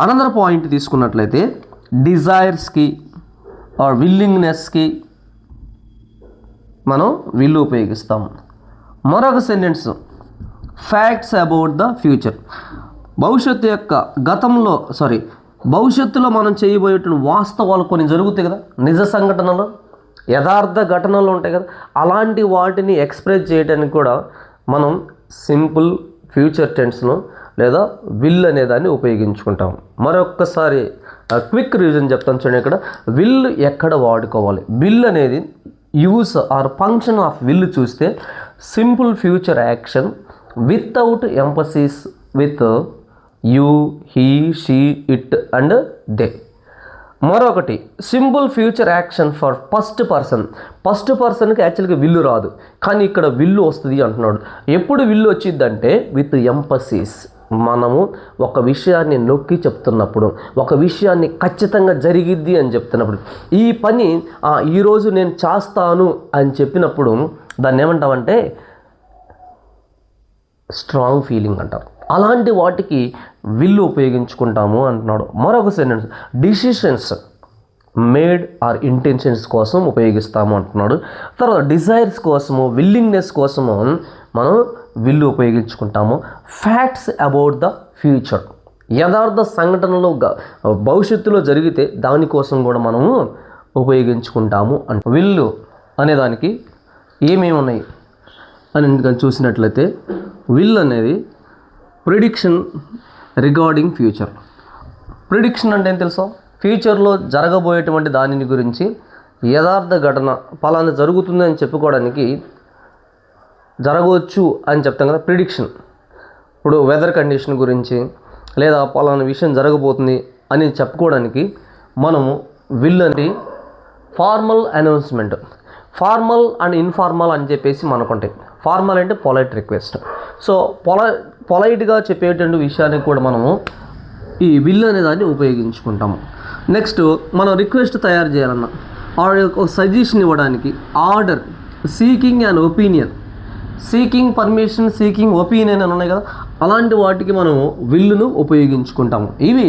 Another point తీసుకున్నట్లయితే డిజైర్స్కి ఆర్ విల్లింగ్నెస్కి మనం విల్ ఉపయోగిస్తాం. మరొక sentence, facts about the future. భవిష్యత్తు యొక్క భవిష్యత్తులో మనం చేయబోయేటువంటి వాస్తవాలు కొన్ని జరుగుతాయి కదా, నిజ సంఘటనలు, యథార్థ ఘటనలు ఉంటాయి కదా, అలాంటి వాటిని ఎక్స్ప్రెస్ చేయడానికి కూడా మనం సింపుల్ ఫ్యూచర్ టెన్స్ను లేదా విల్ అనే దాన్ని ఉపయోగించుకుంటాం. మరొక్కసారి క్విక్ రివిజన్ చెప్తాను చూడండి. ఇక్కడ విల్ ఎక్కడ వాడుకోవాలి? విల్ అనేది use or function of will చూస్తే simple future action without emphasis with you, he, she, it and they. మరొకటి simple future action for first person. First పర్సన్కి యాక్చువల్గా విల్లు రాదు, కానీ ఇక్కడ విల్లు వస్తుంది అంటున్నాడు. ఎప్పుడు విల్లు వచ్చిందంటే విత్ ఎంపసిస్. మనము ఒక విషయాన్ని నొక్కి చెప్తున్నప్పుడు, ఒక విషయాన్ని ఖచ్చితంగా జరిగిద్ది అని చెప్తున్నప్పుడు, ఈ పని ఈరోజు నేను చేస్తాను అని చెప్పినప్పుడు దాన్ని ఏమంటామంటే స్ట్రాంగ్ ఫీలింగ్ అంటారు. అలాంటి వాటికి విల్లు ఉపయోగించుకుంటాము అంటున్నాడు. మరొక sentence, decisions made or intentions కోసం ఉపయోగిస్తాము అంటున్నాడు. తర్వాత డిజైర్స్ కోసము, విల్లింగ్నెస్ కోసము మనం విల్లు ఉపయోగించుకుంటాము. ఫ్యాక్ట్స్ అబౌట్ ద ఫ్యూచర్, యథార్థ సంఘటనలు భవిష్యత్తులో జరిగితే దానికోసం కూడా మనము ఉపయోగించుకుంటాము అంట. విల్లు అనేదానికి ఏమేమి ఉన్నాయి అని ఎందుకని చూసినట్లయితే, విల్ అనేది ప్రిడిక్షన్ రిగార్డింగ్ ఫ్యూచర్. ప్రిడిక్షన్ అంటే ఏం తెలుసా? ఫ్యూచర్లో జరగబోయేటువంటి దానిని గురించి యథార్థ ఘటన పలానా జరుగుతుంది అని చెప్పుకోవడానికి, జరగవచ్చు అని చెప్తాం కదా ప్రిడిక్షన్. ఇప్పుడు వెదర్ కండిషన్ గురించి లేదా పలానా విషయం జరగబోతుంది అని చెప్పుకోవడానికి మనము విల్ అని formal announcement, formal and informal అని చెప్పేసి మనకుంటాయి. ఫార్మల్ అంటే పొలైట్ రిక్వెస్ట్. సో పొలైట్గా చెప్పేటువంటి విషయానికి కూడా మనము ఈ విల్ అనే దాన్ని ఉపయోగించుకుంటాము. నెక్స్ట్ మనం రిక్వెస్ట్ తయారు చేయాలన్నా, ఒక సజెషన్ ఇవ్వడానికి order, seeking and opinion, seeking permission, seeking opinion అని ఉన్నాయి కదా, అలాంటి వాటికి మనము విల్లును ఉపయోగించుకుంటాము. ఇవి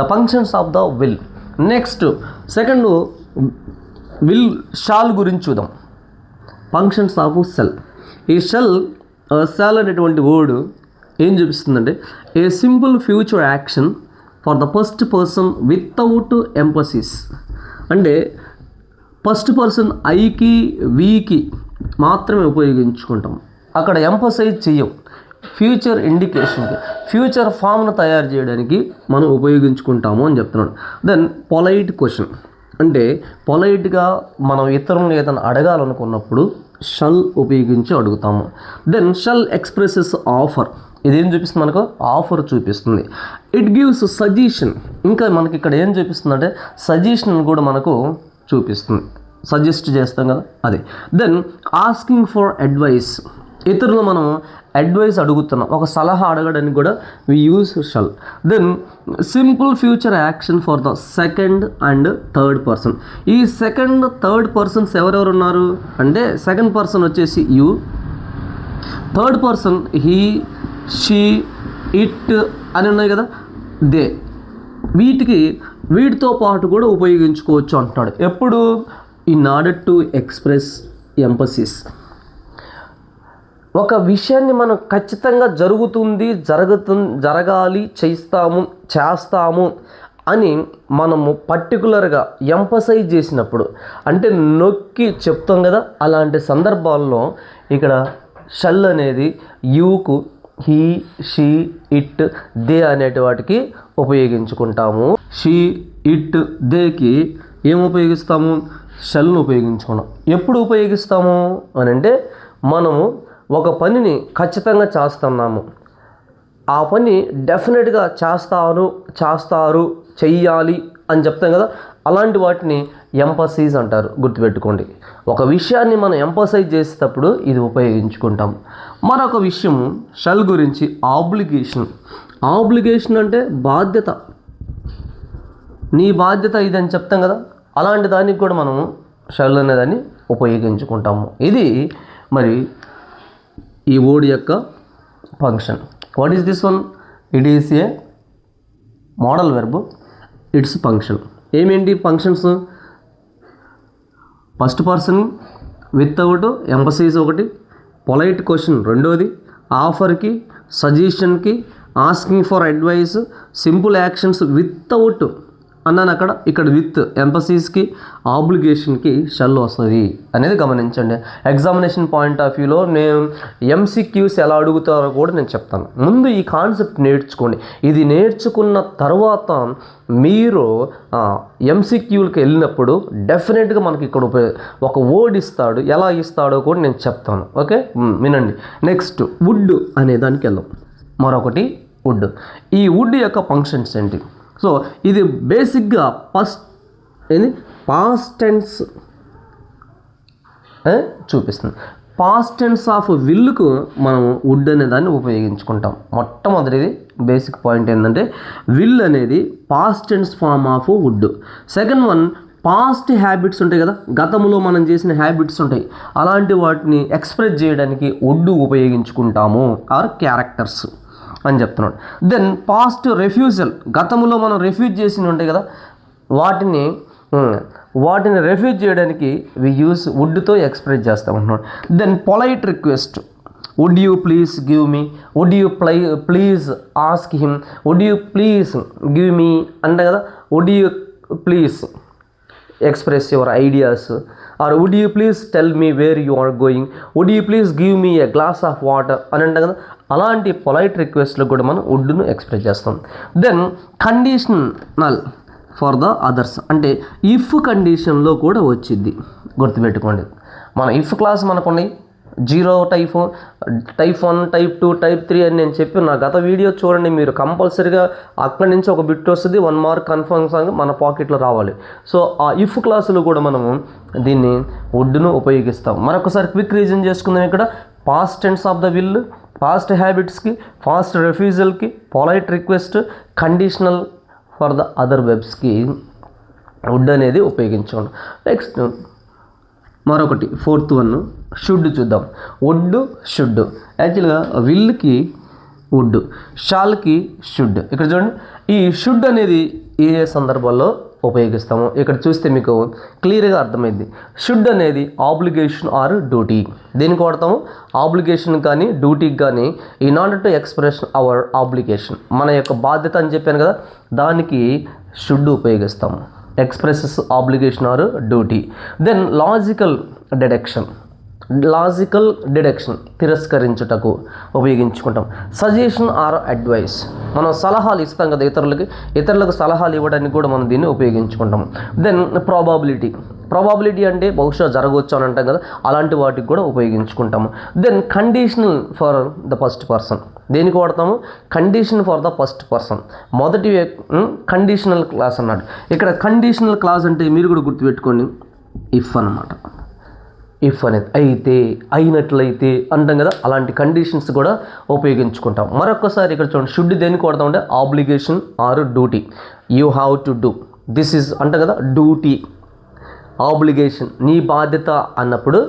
the functions of the will. Next second will shall గురించి చూద్దాం. Functions of shall. ఈ షాల్ అనేటువంటి వర్డ్ ఏం చూపిస్తుందంటే, a simple future action for the first person without emphasis. అంటే ఫస్ట్ పర్సన్ ఐకి వీకి మాత్రమే ఉపయోగించుకుంటాం, అక్కడ ఎంపసైజ్ చెయ్యం. ఫ్యూచర్ ఇండికేషన్కి, ఫ్యూచర్ ఫామ్ను తయారు చేయడానికి మనం ఉపయోగించుకుంటాము అని చెప్తున్నాడు. దెన్ పొలైట్ క్వశ్చన్, అంటే పొలైట్గా మనం ఇతరులను ఏదైనా అడగాలనుకున్నప్పుడు షల్ ఉపయోగించి అడుగుతాము. దెన్ షల్ ఎక్స్ప్రెసెస్ ఆఫర్, ఇదేం చూపిస్తుంది మనకు? ఆఫర్ చూపిస్తుంది. ఇట్ గివ్స్ సజెషన్, ఇంకా మనకి ఇక్కడ ఏం చూపిస్తుంది అంటే సజెషన్ కూడా మనకు చూపిస్తుంది, సజెస్ట్ చేస్తాం కదా అది. దెన్ ఆస్కింగ్ ఫర్ అడ్వైస్, ఇతరులు మనం అడ్వైస్ అడుగుతున్నాం, ఒక సలహా అడగడానికి కూడా we use shall. Then simple future action for the second and third person. ఈ సెకండ్ థర్డ్ పర్సన్స్ ఎవరెవరు ఉన్నారు అంటే, సెకండ్ పర్సన్ వచ్చేసి you, third person he, she, it అని ఉన్నాయి కదా, దే. వీటితో పాటు కూడా ఉపయోగించుకోవచ్చు అంటున్నాడు. ఎప్పుడు? In order to express emphasis. ఒక విషయాన్ని మనం ఖచ్చితంగా జరగాలి, చేస్తాము అని మనము పర్టికులర్గా ఎంపసైజ్ చేసినప్పుడు, అంటే నొక్కి చెప్తాం కదా, అలాంటి సందర్భాల్లో ఇక్కడ షల్ అనేది you go, he, she, it, they అనేటి వాటికి ఉపయోగించుకుంటాము. షీ, ఇట్, దేకి ఏం ఉపయోగిస్తాము? షల్ను ఉపయోగించుకున్నాం. ఎప్పుడు ఉపయోగిస్తాము అని అంటే, మనము ఒక పనిని ఖచ్చితంగా చేస్తున్నాము, ఆ పని డెఫినెట్గా చేస్తారు, చెయ్యాలి అని చెప్తాం కదా, అలాంటి వాటిని ఎంపసైజ్ అంటారు, గుర్తుపెట్టుకోండి. ఒక విషయాన్ని మనం ఎంపసైజ్ చేసేటప్పుడు ఇది ఉపయోగించుకుంటాం. మరొక విషయం షల్ గురించి, ఆబ్లిగేషన్. ఆబ్లిగేషన్ అంటే బాధ్యత, నీ బాధ్యత ఇది అని చెప్తాం కదా, అలాంటి దానికి కూడా మనము షల్ అనేదాన్ని ఉపయోగించుకుంటాము. ఇది మరి ఈ వర్డ్ యొక్క function. What is this one? It is a modal verb, its function. ఏమేంటి functions? First person without emphasise ఒకటి, పొలైట్ క్వశ్చన్ రెండోది, ఆఫర్కి, సజెషన్కి, asking for advice, simple actions without అన్నాను అక్కడ, ఇక్కడ విత్ ఎంపసైజ్కి, ఆబ్లిగేషన్కి షల్ వస్తుంది అనేది గమనించండి. ఎగ్జామినేషన్ పాయింట్ ఆఫ్ వ్యూలో నేను ఎంసీక్యూస్ ఎలా అడుగుతారో కూడా నేను చెప్తాను. ముందు ఈ కాన్సెప్ట్ నేర్చుకోండి. ఇది నేర్చుకున్న తర్వాత మీరు ఎంసీక్యూలకి వెళ్ళినప్పుడు డెఫినెట్గా మనకి ఇక్కడ ఒక వర్డ్ ఇస్తాడు, ఎలా ఇస్తాడో కూడా నేను చెప్తాను. ఓకే, వినండి. నెక్స్ట్ వుడ్ అనే దానికి వెళ్దాం. మరొకటి వుడ్. ఈ వుడ్ యొక్క ఫంక్షన్స్ ఏంటి? సో ఇది బేసిక్గా పాస్ట్ టెన్స్ చూపిస్తుంది. పాస్ట్ టెన్స్ ఆఫ్ విల్లుకు మనం వుడ్ అనే దాన్ని ఉపయోగించుకుంటాం. మొట్టమొదటిది బేసిక్ పాయింట్ ఏంటంటే, విల్ అనేది past tense form of would. Second one, past habits ఉంటాయి కదా, గతంలో మనం చేసిన హ్యాబిట్స్ ఉంటాయి, అలాంటి వాటిని ఎక్స్ప్రెస్ చేయడానికి వుడ్ ఉపయోగించుకుంటాము, ఆర్ క్యారెక్టర్స్. అని చెప్తున్నాడు. దెన్ పాస్ట్ రెఫ్యూజల్, గతంలో మనం రెఫ్యూజ్ చేసి ఉంటాయి కదా, వాటిని రెఫ్యూజ్ చేయడానికి వి యూస్ వుడ్తో ఎక్స్ప్రెస్ చేస్తామంటున్నాడు. Then polite request, would you please give me, would you please ask him, would you please give me అంటే కదా, would you please express your ideas, or would you please tell me where you are going, would you please give me a glass of water అని అంటే కదా, అలాంటి పొలైట్ రిక్వెస్ట్లో కూడా మనం వుడ్ను ఎక్స్ప్రెస్ చేస్తాం. Then conditional for the others అంటే ఇఫ్ కండిషన్లో కూడా వచ్చింది, గుర్తుపెట్టుకోండి. మన ఇఫ్ క్లాస్ మనకున్నాయి, 0 టైప్ 1 టైప్ 2 టైప్ 3 అని నేను చెప్పి నా గత వీడియో చూడండి. మీరు కంపల్సరీగా అక్కడి నుంచి ఒక బిట్ వస్తుంది, 1 మార్క్ కన్ఫర్మ్గా మన పాకెట్లో రావాలి. సో ఆ ఇఫ్ క్లాసులో కూడా మనము దీన్ని వుడ్ను ఉపయోగిస్తాం. మరొకసారి క్విక్ రీజన్ చేసుకుందాం. ఇక్కడ past tense of the will, past హ్యాబిట్స్కి, పాస్ట్ రెఫ్యూజల్కి, polite request, conditional for the other వెబ్స్కి వుడ్ అనేది ఉపయోగించుకోండి. నెక్స్ట్ మరొకటి 4th వన్ షుడ్ చూద్దాం. వుడ్ షుడ్, యాక్చువల్గా విల్కి వుడ్, షాల్కి షుడ్. ఇక్కడ చూడండి, ఈ షుడ్ అనేది ఏ సందర్భాల్లో ఉపయోగిస్తాము ఇక్కడ చూస్తే మీకు క్లియర్గా అర్థమైంది. షుడ్ అనేది ఆబ్లిగేషన్ ఆర్ డ్యూటీ, దేనికి వాడతాము? ఆబ్లిగేషన్ కానీ డ్యూటీకి కానీ. In order to express our obligation, మన యొక్క బాధ్యత అని చెప్పాను కదా, దానికి షుడ్ ఉపయోగిస్తాము. Expresses obligation or duty. Then logical deduction తిరస్కరించుటకు ఉపయోగించుకుంటాం. సజెషన్ ఆర్ అడ్వైస్, మనం సలహాలు ఇస్తాం కదా ఇతరులకు సలహాలు ఇవ్వడానికి కూడా మనం దీన్ని ఉపయోగించుకుంటాం. దెన్ ప్రాబబిలిటీ అంటే బహుశా జరగవచ్చు అని అంటాం కదా, అలాంటి వాటికి కూడా ఉపయోగించుకుంటాము. Then conditional for the first person, దేనికి వాడతాము? Condition for the first person, మొదటి కండిషనల్ క్లాస్ అన్నాడు. ఇక్కడ కండిషనల్ క్లాస్ అంటే మీరు కూడా గుర్తుపెట్టుకోండి, ఇఫ్ అన్నమాట. ఇఫ్ అనేది అయితే, అయినట్లయితే అంటాం కదా, అలాంటి కండిషన్స్ కూడా ఉపయోగించుకుంటాం. మరొకసారి ఇక్కడ చూడండి, షుడ్ దేనికి వాడతామంటే obligation or duty. You have to do, this is అంటాం కదా, డ్యూటీ, ఆబ్లిగేషన్ నీ బాధ్యత అన్నప్పుడు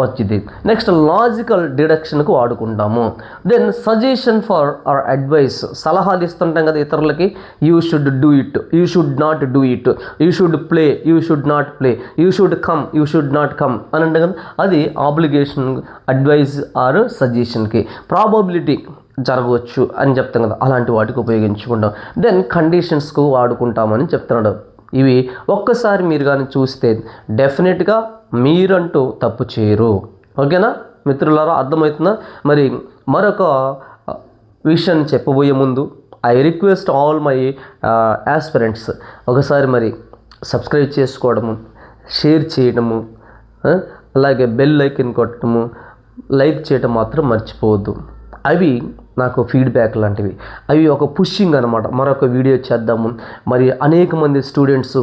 వచ్చింది. నెక్స్ట్ లాజికల్ డిడక్షన్కు వాడుకుంటాము. Then suggestion for or advice, సలహాలు ఇస్తుంటాం కదా ఇతరులకి, you should do it, you should not do it, you should play, you should not play, you should come, you should not come అని అంటే కదా, అది ఆబ్లిగేషన్, అడ్వైస్ ఆర్ సజెషన్కి. ప్రాబబిలిటీ జరగవచ్చు అని చెప్తాం కదా, అలాంటి వాటికి ఉపయోగించుకుంటాం. దెన్ కండిషన్స్కు వాడుకుంటామని చెప్తున్నాడు. ఇవి ఒక్కసారి మీరు కానీ చూస్తే డెఫినెట్గా మీరంటూ తప్పు చేయరు. ఓకేనా మిత్రులారా, అర్థమవుతుందా? మరి మరొక విషయాన్ని చెప్పబోయే ముందు I request all my aspirants, ఒకసారి మరి సబ్స్క్రైబ్ చేసుకోవడము, షేర్ చేయడము, అలాగే బెల్ ఐకాన్ కొట్టడము, లైక్ చేయడం మాత్రం మర్చిపోవద్దు. అవి నాకు ఫీడ్బ్యాక్ లాంటివి, అవి ఒక పుషింగ్ అనమాట. మరొక వీడియో చేద్దాము. మరి అనేక మంది స్టూడెంట్స్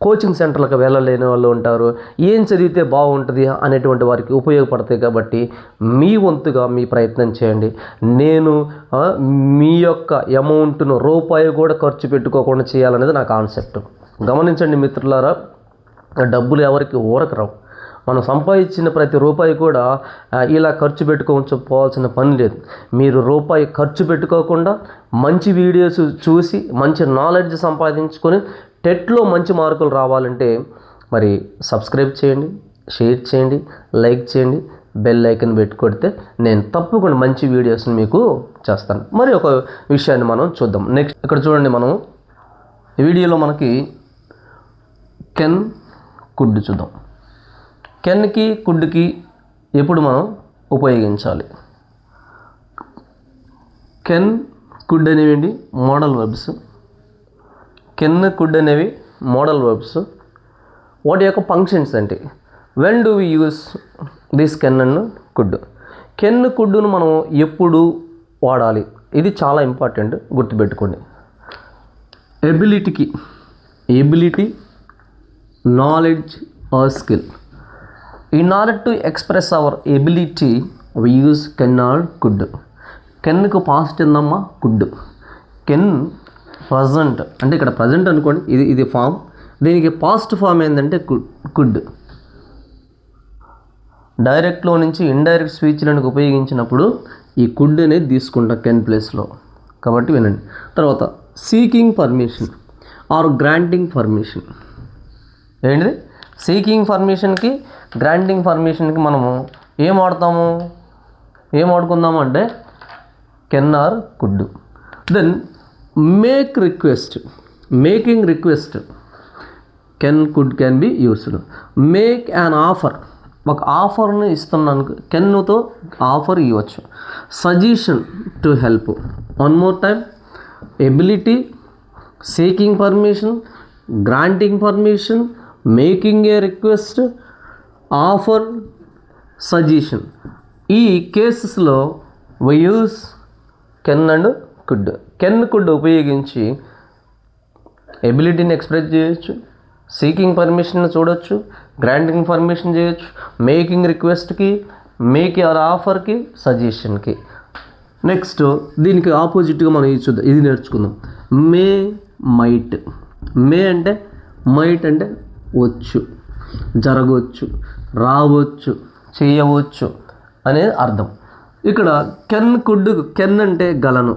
కోచింగ్ సెంటర్లకు వెళ్ళలేని వాళ్ళు ఉంటారు, ఏం చదివితే బాగుంటుంది అనేటువంటి వారికి ఉపయోగపడతాయి. కాబట్టి మీ వంతుగా మీ ప్రయత్నం చేయండి. నేను మీ యొక్క అమౌంట్ను రూపాయి కూడా ఖర్చు పెట్టుకోకుండా చేయాలనేది నా కాన్సెప్ట్. గమనించండి మిత్రులారా, డబ్బులు ఎవరికి ఊరకు రావు. మనం సంపాదించిన ప్రతి రూపాయి కూడా ఇలా ఖర్చు పోవాల్సిన పని లేదు. మీరు రూపాయి ఖర్చు పెట్టుకోకుండా మంచి వీడియోస్ చూసి మంచి నాలెడ్జ్ సంపాదించుకొని టెట్లో మంచి మార్కులు రావాలంటే మరి సబ్స్క్రైబ్ చేయండి, షేర్ చేయండి, లైక్ చేయండి, బెల్ ఐకన్ పెట్టుకొడితే నేను తప్పకుండా మంచి వీడియోస్ని మీకు చేస్తాను. మరి ఒక విషయాన్ని మనం చూద్దాం. నెక్స్ట్ ఇక్కడ చూడండి, మనం ఈ వీడియోలో మనకి కెన్ కుడ్ చూద్దాం. కెన్కి కుడ్కి ఎప్పుడు మనం ఉపయోగించాలి? కెన్ కుడ్ అనేవి మోడల్ వర్బ్స్. కెన్ కుడ్ అనేవి మోడల్ వర్బ్స్. వాటి యొక్క ఫంక్షన్స్ అంటే when do we use this can and could. Can కుడ్ను మనం ఎప్పుడు వాడాలి? ఇది చాలా ఇంపార్టెంట్, గుర్తుపెట్టుకోండి. Ability, knowledge or skill. In order to express our ability, we use can or could. కెన్కు పాస్ట్ ఏందమ్మా? కుడ్. కెన్ ప్రజెంట్ అంటే ఇక్కడ ప్రజెంట్ అనుకోండి, ఇది ఫామ్. దీనికి పాస్ట్ ఫామ్ ఏంటంటే కుడ్. డైరెక్ట్లో నుంచి ఇండైరెక్ట్ స్పీచ్లను ఉపయోగించినప్పుడు ఈ కుడ్ అనేది తీసుకుంటాం కెన్ ప్లేస్లో. కాబట్టి వినండి. తర్వాత seeking permission or granting permission. ఏంటిది? సీకింగ్ పర్మిషన్కి గ్రాంటింగ్ పర్మిషన్కి మనము ఏం వాడుకుందాము అంటే can or could. Then making request can could can be used. Make an offer, ఒక ఆఫర్ని ఇస్తున్నాను, కెన్తో ఆఫర్ ఇవ్వచ్చు. Suggestion to help. One more time, ability, seeking permission, granting permission, making a request, offer, suggestion. ఈ కేసెస్లో we use can and could. Can could ఉపయోగించి ఎబిలిటీని ఎక్స్ప్రెస్ చేయొచ్చు, సీకింగ్ పర్మిషన్ చూడొచ్చు, గ్రాంటింగ్ పర్మిషన్ చేయొచ్చు, మేకింగ్ రిక్వెస్ట్కి, మేక్ ఆర్ ఆఫర్కి, సజెషన్కి. నెక్స్ట్ దీనికి ఆపోజిట్గా మనం ఇది నేర్చుకుందాం. మే, మైట్. మే అంటే, మైట్ అంటే వచ్చు, జరగవచ్చు, రావచ్చు, చేయవచ్చు అనేది అర్థం. ఇక్కడ కెన్ కుడ్, కెన్ అంటే గలను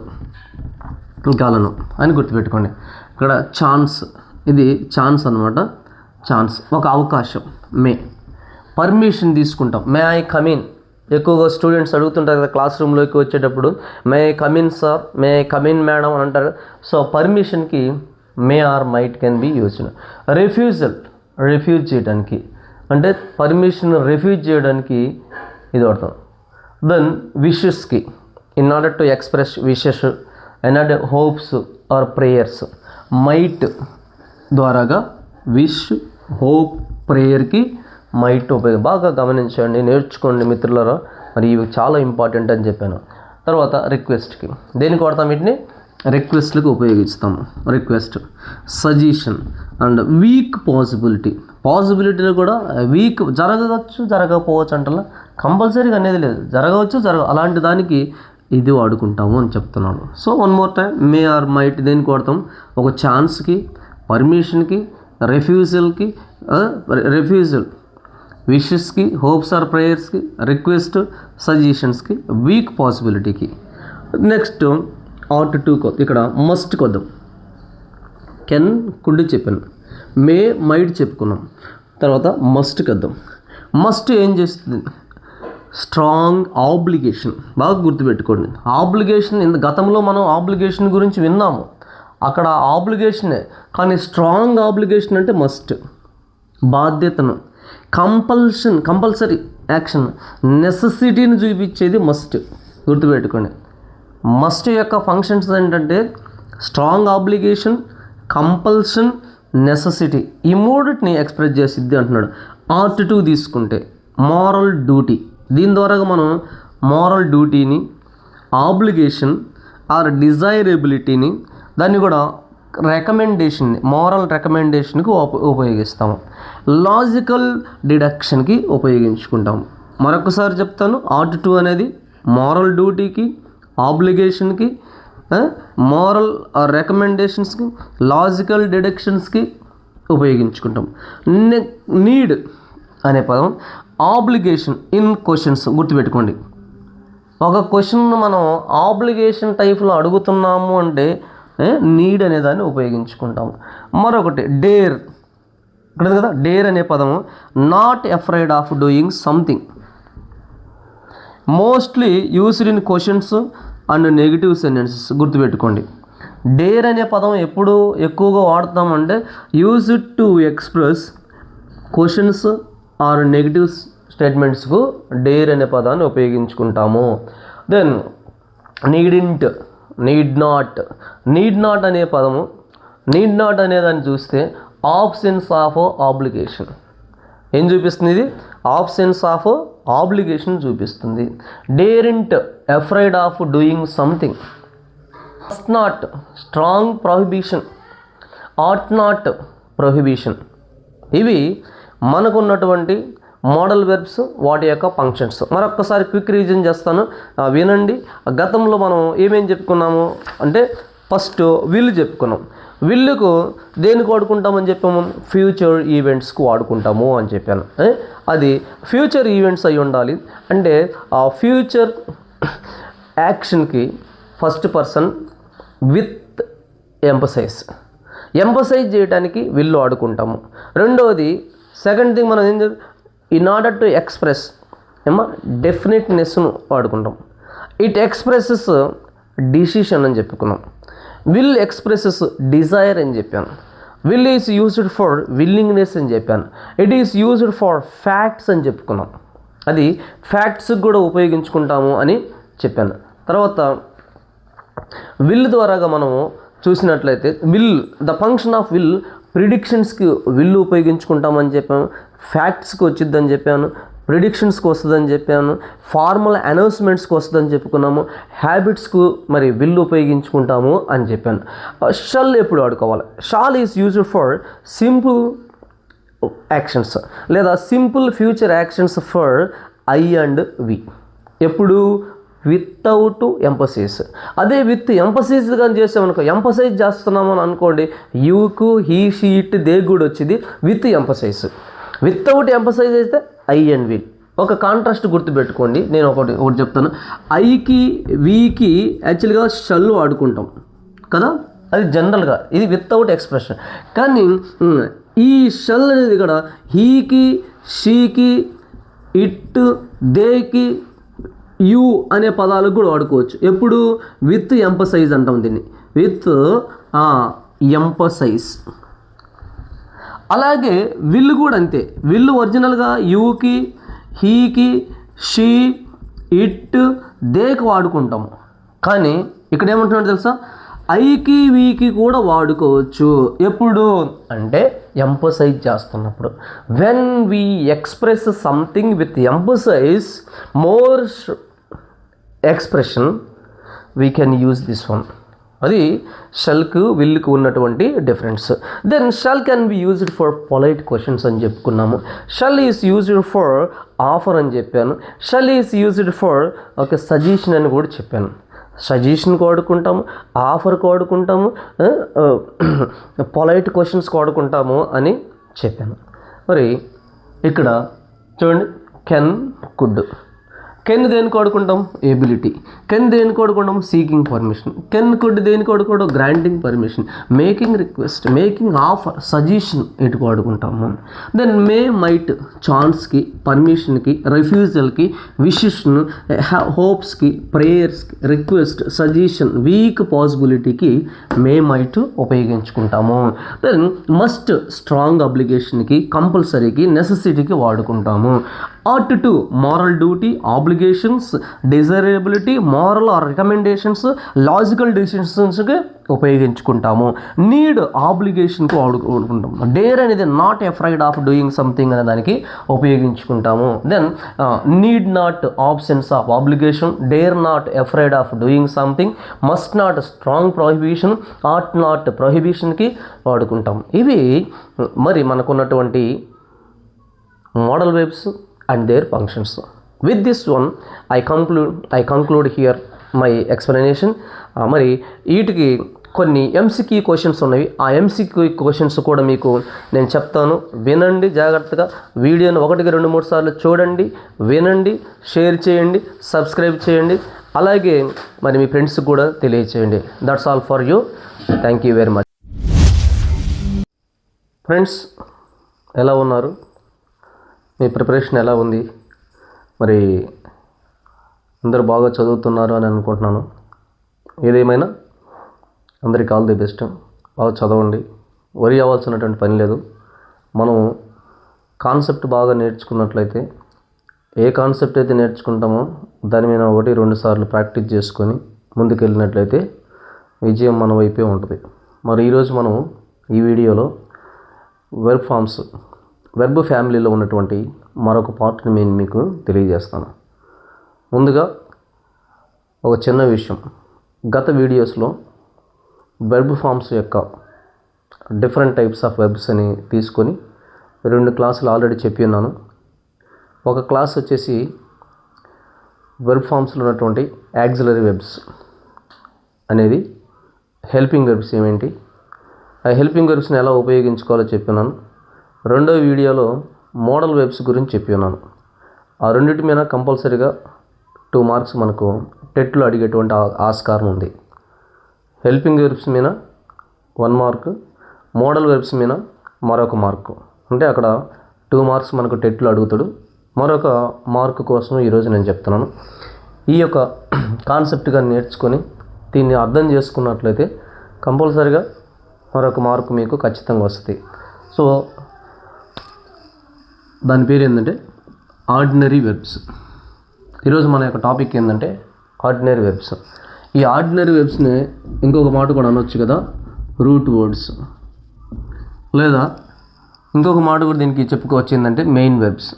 అని గుర్తుపెట్టుకోండి. ఇక్కడ ఛాన్స్, ఇది ఛాన్స్ అనమాట. ఛాన్స్ ఒక అవకాశం. మే. పర్మిషన్ తీసుకుంటాం. May I come in. ఎక్కువగా స్టూడెంట్స్ అడుగుతుంటారు కదా క్లాస్ రూమ్లోకి వచ్చేటప్పుడు, may I come in sir, may I come in madam అని అంటారు. సో పర్మిషన్కి may or might can be used. Refuse చేయడానికి, అంటే పర్మిషన్ రిఫ్యూజ్ చేయడానికి ఇది వాడతాం. దెన్ విషెస్కి, in order to express wishes and hopes or prayers. Might ద్వారాగా విష్, హోప్, ప్రేయర్కి మైట్ ఉపయోగం. బాగా గమనించండి, నేర్చుకోండి మిత్రులారా, మరి ఇవి చాలా ఇంపార్టెంట్ అని చెప్పాను. తర్వాత రిక్వెస్ట్కి, దేనికి వాడతాం? వీటిని రిక్వెస్ట్లకు ఉపయోగిస్తాము. రిక్వెస్ట్, సజెషన్ అండ్ వీక్ పాసిబిలిటీలో కూడా వీక్, జరగవచ్చు జరగకపోవచ్చు అంటలా, కంపల్సరీగా అనేది లేదు, జరగవచ్చు అలాంటి దానికి ఇది వాడుకుంటాము అని చెప్తున్నాను. So one more time, may or might దేనికి వాడతాం? ఒక ఛాన్స్కి, పర్మిషన్కి, రిఫ్యూజల్, విషెస్కి, హోప్స్ ఆర్ ప్రేయర్స్కి, రిక్వెస్ట్, సజెషన్స్కి, వీక్ పాసిబిలిటీకి. నెక్స్ట్ ఆట్ టు, ఇక్కడ మస్ట్కి వద్దాం. కెన్ కుడ్ చెప్పాను, మే మైట్ చెప్పుకున్నాం. తర్వాత మస్ట్కి వద్దాం. మస్ట్ ఏం చేస్తుంది? Strong obligation. బాగా గుర్తుపెట్టుకోండి. ఆబ్లిగేషన్, గతంలో మనం ఆబ్లిగేషన్ గురించి విన్నాము, అక్కడ ఆబ్లిగేషనే, కానీ స్ట్రాంగ్ ఆబ్లిగేషన్ అంటే మస్ట్, బాధ్యతను, కంపల్సరీ యాక్షన్, నెసెసిటీని చూపించేది మస్ట్. గుర్తుపెట్టుకోండి. మస్ట్ యొక్క ఫంక్షన్స్ ఏంటంటే స్ట్రాంగ్ ఆబ్లిగేషన్, కంపల్షన్, నెసెసిటీ. ఈ మూడింటిని ఎక్స్ప్రెస్ చేసిద్ది అంటున్నాడు. ఆర్ట్ టు తీసుకుంటే మారల్ డ్యూటీ. దీని ద్వారా మనం మారల్ డ్యూటీని, ఆబ్లిగేషన్ ఆర్ డిజైరబిలిటీని, దాన్ని కూడా రికమెండేషన్, మారల్ రికమెండేషన్కి ఉపయోగిస్తాము. లాజికల్ డిడక్షన్కి ఉపయోగించుకుంటాము. మరొకసారి చెప్తాను. ఆర్ట్ టు అనేది మారల్ డ్యూటీకి, ఆబ్లిగేషన్కి, మారల్ రికమెండేషన్స్కి, లాజికల్ డిడక్షన్స్కి ఉపయోగించుకుంటాం. నీడ్ అనే పదం ఆబ్లిగేషన్ ఇన్ క్వశ్చన్స్. గుర్తుపెట్టుకోండి. ఒక క్వశ్చన్ మనం ఆబ్లిగేషన్ టైప్లో అడుగుతున్నాము అంటే నీడ్ అనే దాన్ని ఉపయోగించుకుంటాము. మరొకటి డేర్. ఇక్కడ కదా డేర్ అనే పదము not afraid of doing something. Mostly used in questions and negative sentences. గుర్తుపెట్టుకోండి. డేర్ అనే పదం ఎప్పుడు ఎక్కువగా వాడతామంటే used to express questions or negative స్టేట్మెంట్స్కు డేర్ అనే పదాన్ని ఉపయోగించుకుంటాము. దెన్ నీడింట్, నీడ్ నాట్ అనే పదము, నీడ్ నాట్ అనే దాన్ని చూస్తే ఆబ్సెన్స్ ఆఫ్ ఆబ్లిగేషన్. ఏం చూపిస్తుంది? ఇది ఆబ్సెన్స్ ఆఫ్ ఆబ్లిగేషన్ చూపిస్తుంది. Daren't afraid of doing something. Must not strong prohibition, ought not prohibition. ఇవి మనకున్నటువంటి మోడల్ వెర్బ్స్, వాటి యొక్క ఫంక్షన్స్. మరొక్కసారి క్విక్ రివిజన్ చేస్తాను, వినండి. గతంలో మనం ఏమేం చెప్పుకున్నాము అంటే ఫస్ట్ విల్ చెప్పుకున్నాం. విల్లుకు దేనికి వాడుకుంటామని చెప్పాము? ఫ్యూచర్ ఈవెంట్స్కి వాడుకుంటాము అని చెప్పాను. అది ఫ్యూచర్ ఈవెంట్స్ అయి ఉండాలి. అంటే ఆ ఫ్యూచర్ యాక్షన్కి ఫస్ట్ పర్సన్ విత్ ఎంపసైజ్ చేయడానికి విల్ వాడుకుంటాము. రెండవది సెకండ్ థింగ్ మనం ఇన్ ఆర్డర్ టు ఎక్స్ప్రెస్ డెఫినెట్నెస్ను వాడుకుంటాం. ఇట్ ఎక్స్ప్రెసెస్ డిసిషన్ అని చెప్పుకున్నాం. విల్ ఎక్స్ప్రెసెస్ డిజైర్ అని చెప్పాను. Will is used for willingness అని చెప్పాను. It is used for facts అని చెప్పుకున్నాం. అది ఫ్యాక్ట్స్కి కూడా ఉపయోగించుకుంటాము అని చెప్పాను. తర్వాత విల్ ద్వారాగా మనము చూసినట్లయితే ద ఫంక్షన్ ఆఫ్ విల్ ప్రిడిక్షన్స్కి విల్ ఉపయోగించుకుంటామని చెప్పాను, ఫ్యాక్ట్స్కి వచ్చిద్దని చెప్పాను, ప్రిడిక్షన్స్కి వస్తుందని చెప్పాను, ఫార్మల్ అనౌన్స్మెంట్స్కి వస్తుందని చెప్పుకున్నాము, హ్యాబిట్స్కు మరి విల్ ఉపయోగించుకుంటాము అని చెప్పాను. షల్ ఎప్పుడు వాడుకోవాలి? Shall is used for simple actions లేదా simple future actions for I and we. ఎప్పుడు? Without emphasise. అదే విత్ ఎంపసైజ్ కానీ చేసామనుకో, ఎంపసైజ్ చేస్తున్నాము అని అనుకోండి, యూకు హీ షీ ఇట్ దే కూడా వచ్చింది విత్ ఎంపసైజ్. వితౌట్ ఎంపసైజ్ అయితే ఐ అండ్ విల్. ఒక కాంట్రాస్ట్ గుర్తుపెట్టుకోండి. నేను ఒకటి చెప్తాను. ఐకి వీకి యాక్చువల్గా షల్ వాడుకుంటాం కదా, అది జనరల్గా, ఇది వితౌట్ ఎక్స్ప్రెషన్. కానీ ఈ షల్ అనేది ఇక్కడ హీకి షీకి ఇట్ దేకి యూ అనే పదాలకు కూడా వాడుకోవచ్చు. ఎప్పుడు? విత్ ఎంపసైజ్ అంటాం దీన్ని, విత్ ఎంపసైజ్. అలాగే విల్ కూడా అంతే. విల్ ఒరిజినల్గా యూకి హీకి షీ ఇట్ దేకి వాడుకుంటాము. కానీ ఇక్కడ ఏమంటున్నాడు తెలుసా? ఐకి వీకి కూడా వాడుకోవచ్చు. ఎప్పుడు అంటే ఎంపసైజ్ చేస్తున్నప్పుడు. When we express something with emphasize more expression we can use this one. అది షల్కు విల్కు ఉన్నటువంటి difference. Then shall can be used for polite questions అని చెప్పుకున్నాము. Shall is used for offer అని చెప్పాను. షల్ ఈజ్ యూజ్డ్ ఫర్ ఒక సజెషన్ అని కూడా చెప్పాను. సజెషన్కి వాడుకుంటాము, ఆఫర్కి వాడుకుంటాము, పొలైట్ క్వశ్చన్స్కి వాడుకుంటాము అని చెప్పాను. మరి ఇక్కడ చూడండి, కెన్ కుడ్. కెన్ దేనికి వాడుకుంటాం? ఎబిలిటీ. కెన్ దేనికి వాడుకుంటాం? Seeking permission. కెన్ కుడ్ దేనికి వాడుకోవడం? Granting permission, making request, making offer, suggestion ఇటుకు వాడుకుంటాము. దెన్ మే మైట్ ఛాన్స్కి, పర్మిషన్కి, రిఫ్యూజల్కి, విషెస్ను, హోప్స్కి, ప్రేయర్స్కి, రిక్వెస్ట్, సజెషన్, వీక్ పాసిబిలిటీకి మే మైట్ ఉపయోగించుకుంటాము. దెన్ మస్ట్ స్ట్రాంగ్ అబ్లిగేషన్కి, కంపల్సరీకి, నెసెసిటీకి వాడుకుంటాము. ought to moral duty, obligations, desirability, moral or recommendations, logical డెసిషన్స్కి ఉపయోగించుకుంటాము. నీడ్ ఆబ్లిగేషన్కి వాడుకుంటాము. డేర్ అనేది not afraid of doing something అనే దానికి ఉపయోగించుకుంటాము. Then need not absence of obligation, dare not afraid of doing something, must not strong prohibition, ought not ప్రొహిబిషన్కి వాడుకుంటాము. ఇవి మరి మనకున్నటువంటి modal verbs and their functions. With this one I conclude here my explanation. మరి వీటికి కొన్ని ఎంసీక్యూ క్వశ్చన్స్ ఉన్నవి. ఆ ఎంసీక్యూ క్వశ్చన్స్ కూడా మీకు నేను చెప్తాను. వినండి జాగ్రత్తగా. వీడియోని 1-2-3 సార్లు చూడండి, వినండి, షేర్ చేయండి, సబ్స్క్రైబ్ చేయండి. అలాగే మరి మీ ఫ్రెండ్స్కి కూడా తెలియచేయండి. That's all for you. Thank you very much. Friends, ఎలా ఉన్నారు? మీ ప్రిపరేషన్ ఎలా ఉంది? మరి అందరూ బాగా చదువుతున్నారు అని అనుకుంటున్నాను. ఏదేమైనా అందరికీ ఆల్ ది బెస్ట్. బాగా చదవండి, వరి అవ్వాల్సినటువంటి పని లేదు. మనం కాన్సెప్ట్ బాగా నేర్చుకున్నట్లయితే, ఏ కాన్సెప్ట్ అయితే నేర్చుకుంటామో దాని మీద 1-2 సార్లు ప్రాక్టీస్ చేసుకొని ముందుకెళ్ళినట్లయితే విజయం మన వైపే ఉంటుంది. మరి ఈరోజు మనం ఈ వీడియోలో వెర్బ్ ఫామ్స్, వెర్బ్ ఫ్యామిలీలో ఉన్నటువంటి మరొక పార్ట్ని నేను మీకు తెలియజేస్తాను. ముందుగా ఒక చిన్న విషయం. గత వీడియోస్లో వెర్బ్ ఫామ్స్ యొక్క డిఫరెంట్ టైప్స్ ఆఫ్ వెర్బ్స్ అని తీసుకొని 2 క్లాసులు ఆల్రెడీ చెప్పి ఉన్నాను. ఒక క్లాస్ వచ్చేసి వెర్బ్ ఫామ్స్లో ఉన్నటువంటి యాక్సిలరీ వెర్బ్స్ అనేది, హెల్పింగ్ వెర్బ్స్ ఏమేంటి, ఆ హెల్పింగ్ వెర్బ్స్ని ఎలా ఉపయోగించుకోవాలో చెప్పినాను. రెండో వీడియోలో మోడల్ వెర్బ్స్ గురించి చెప్పి ఉన్నాను. ఆ రెండింటి మీద కంపల్సరీగా 2 మార్క్స్ మనకు టెట్లో అడిగేటువంటి ఆస్కారం ఉంది. హెల్పింగ్ వెర్బ్స్ మీద 1 మార్క్, మోడల్ వెర్బ్స్ మీద మరొక మార్కు. అంటే అక్కడ 2 మార్క్స్ మనకు టెట్లో అడుగుతాడు. మరొక మార్కు కోసం ఈరోజు నేను చెప్తున్నాను. ఈ యొక్క కాన్సెప్ట్గా నేర్చుకొని దీన్ని అర్థం చేసుకున్నట్లయితే కంపల్సరిగా మరొక మార్కు మీకు ఖచ్చితంగా వస్తుంది. సో దాని పేరు ఏంటంటే ఆర్డినరీ వెర్బ్స్. ఈరోజు మన యొక్క టాపిక్ ఏంటంటే ఆర్డినరీ వెర్బ్స్. ఈ ఆర్డినరీ వెర్బ్స్ని ఇంకొక మాట కూడా అనొచ్చు కదా, రూట్ వర్డ్స్, లేదా ఇంకొక మాట కూడా దీనికి చెప్పుకోవచ్చు ఏంటంటే మెయిన్ వెర్బ్స్.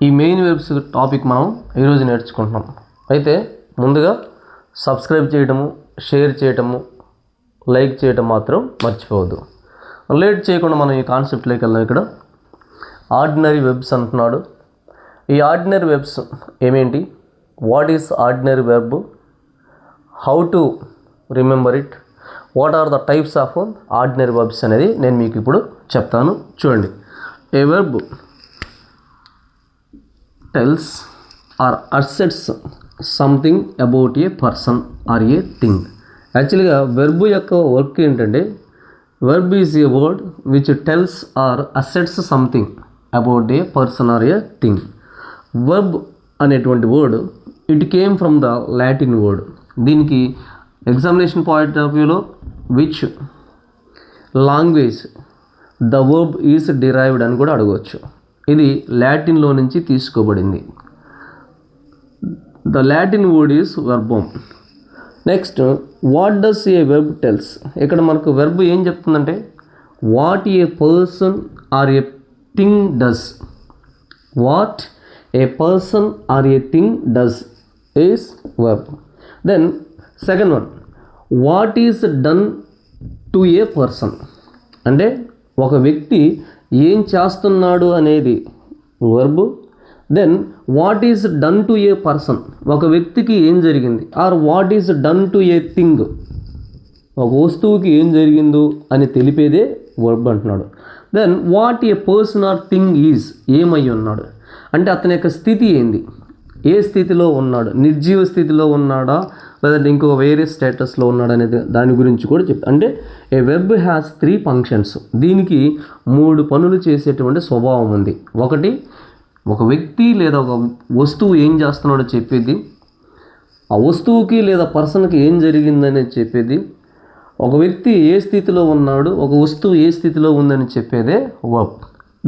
ఈ మెయిన్ వెర్బ్స్ టాపిక్ మనం ఈరోజు నేర్చుకుంటున్నాం. అయితే ముందుగా సబ్స్క్రైబ్ చేయటము, షేర్ చేయటము, లైక్ చేయటం మాత్రం మర్చిపోవద్దు. లేట్ చేయకుండా మనం ఈ కాన్సెప్ట్లోకి వెళ్దాం. ఇక్కడ ఆర్డినరీ వెర్బ్స్ అంటున్నాడు. ఈ ఆర్డినరీ వెర్బ్స్ ఏమేంటి, what is ordinary verb, how to remember it, what are the types of ordinary verbs అనేది నేను మీకు ఇప్పుడు చెప్తాను. చూడండి. A verb tells or asserts something about a person or a thing. యాక్చువల్గా వెర్బ్ యొక్క వర్క్ ఏంటంటే, verb is a word which tells or asserts something about a person or a thing. Verb అనేటువంటి word it came from the Latin word. దీనికి ఎగ్జామినేషన్ పాయింట్ ఆఫ్ వ్యూలో which language the verb is derived అని కూడా అడగవచ్చు. ఇది లాటిన్లో నుంచి తీసుకోబడింది. The Latin word is verbum. Next, what does a verb tells. ఇక్కడ మనకు వెర్బ్ ఏం చెప్తుందంటే what a person or a thing does. What a person or a thing does is verb. Then second one, what is done to a person. అంటే ఒక వ్యక్తి ఏం చేస్తున్నాడు అనేది verb. Then what is done to a person, ఒక వ్యక్తికి ఏం జరిగింది. Or what is done to a thing, ఒక వస్తువుకి ఏం జరిగిందో అని తెలిపేదే వర్బ్ అంటున్నాడు. Then what a person or thing is, ఏమై ఉన్నాడు అంటే అతని యొక్క స్థితి ఏంది, ఏ స్థితిలో ఉన్నాడు, నిర్జీవ స్థితిలో ఉన్నాడా లేదంటే ఇంకో వేరే స్టేటస్లో ఉన్నాడు అనేది దాని గురించి కూడా చెప్తా. అంటే ఏ వెర్బ్ హ్యాస్ 3 ఫంక్షన్స్. దీనికి 3 పనులు చేసేటువంటి స్వభావం ఉంది. ఒకటి, ఒక వ్యక్తి లేదా ఒక వస్తువు ఏం చేస్తున్నాడో చెప్పేది, ఆ వస్తువుకి లేదా పర్సన్కి ఏం జరిగిందనేది చెప్పేది, ఒక వ్యక్తి ఏ స్థితిలో ఉన్నాడు, ఒక వస్తువు ఏ స్థితిలో ఉందని చెప్పేదే వర్బ్.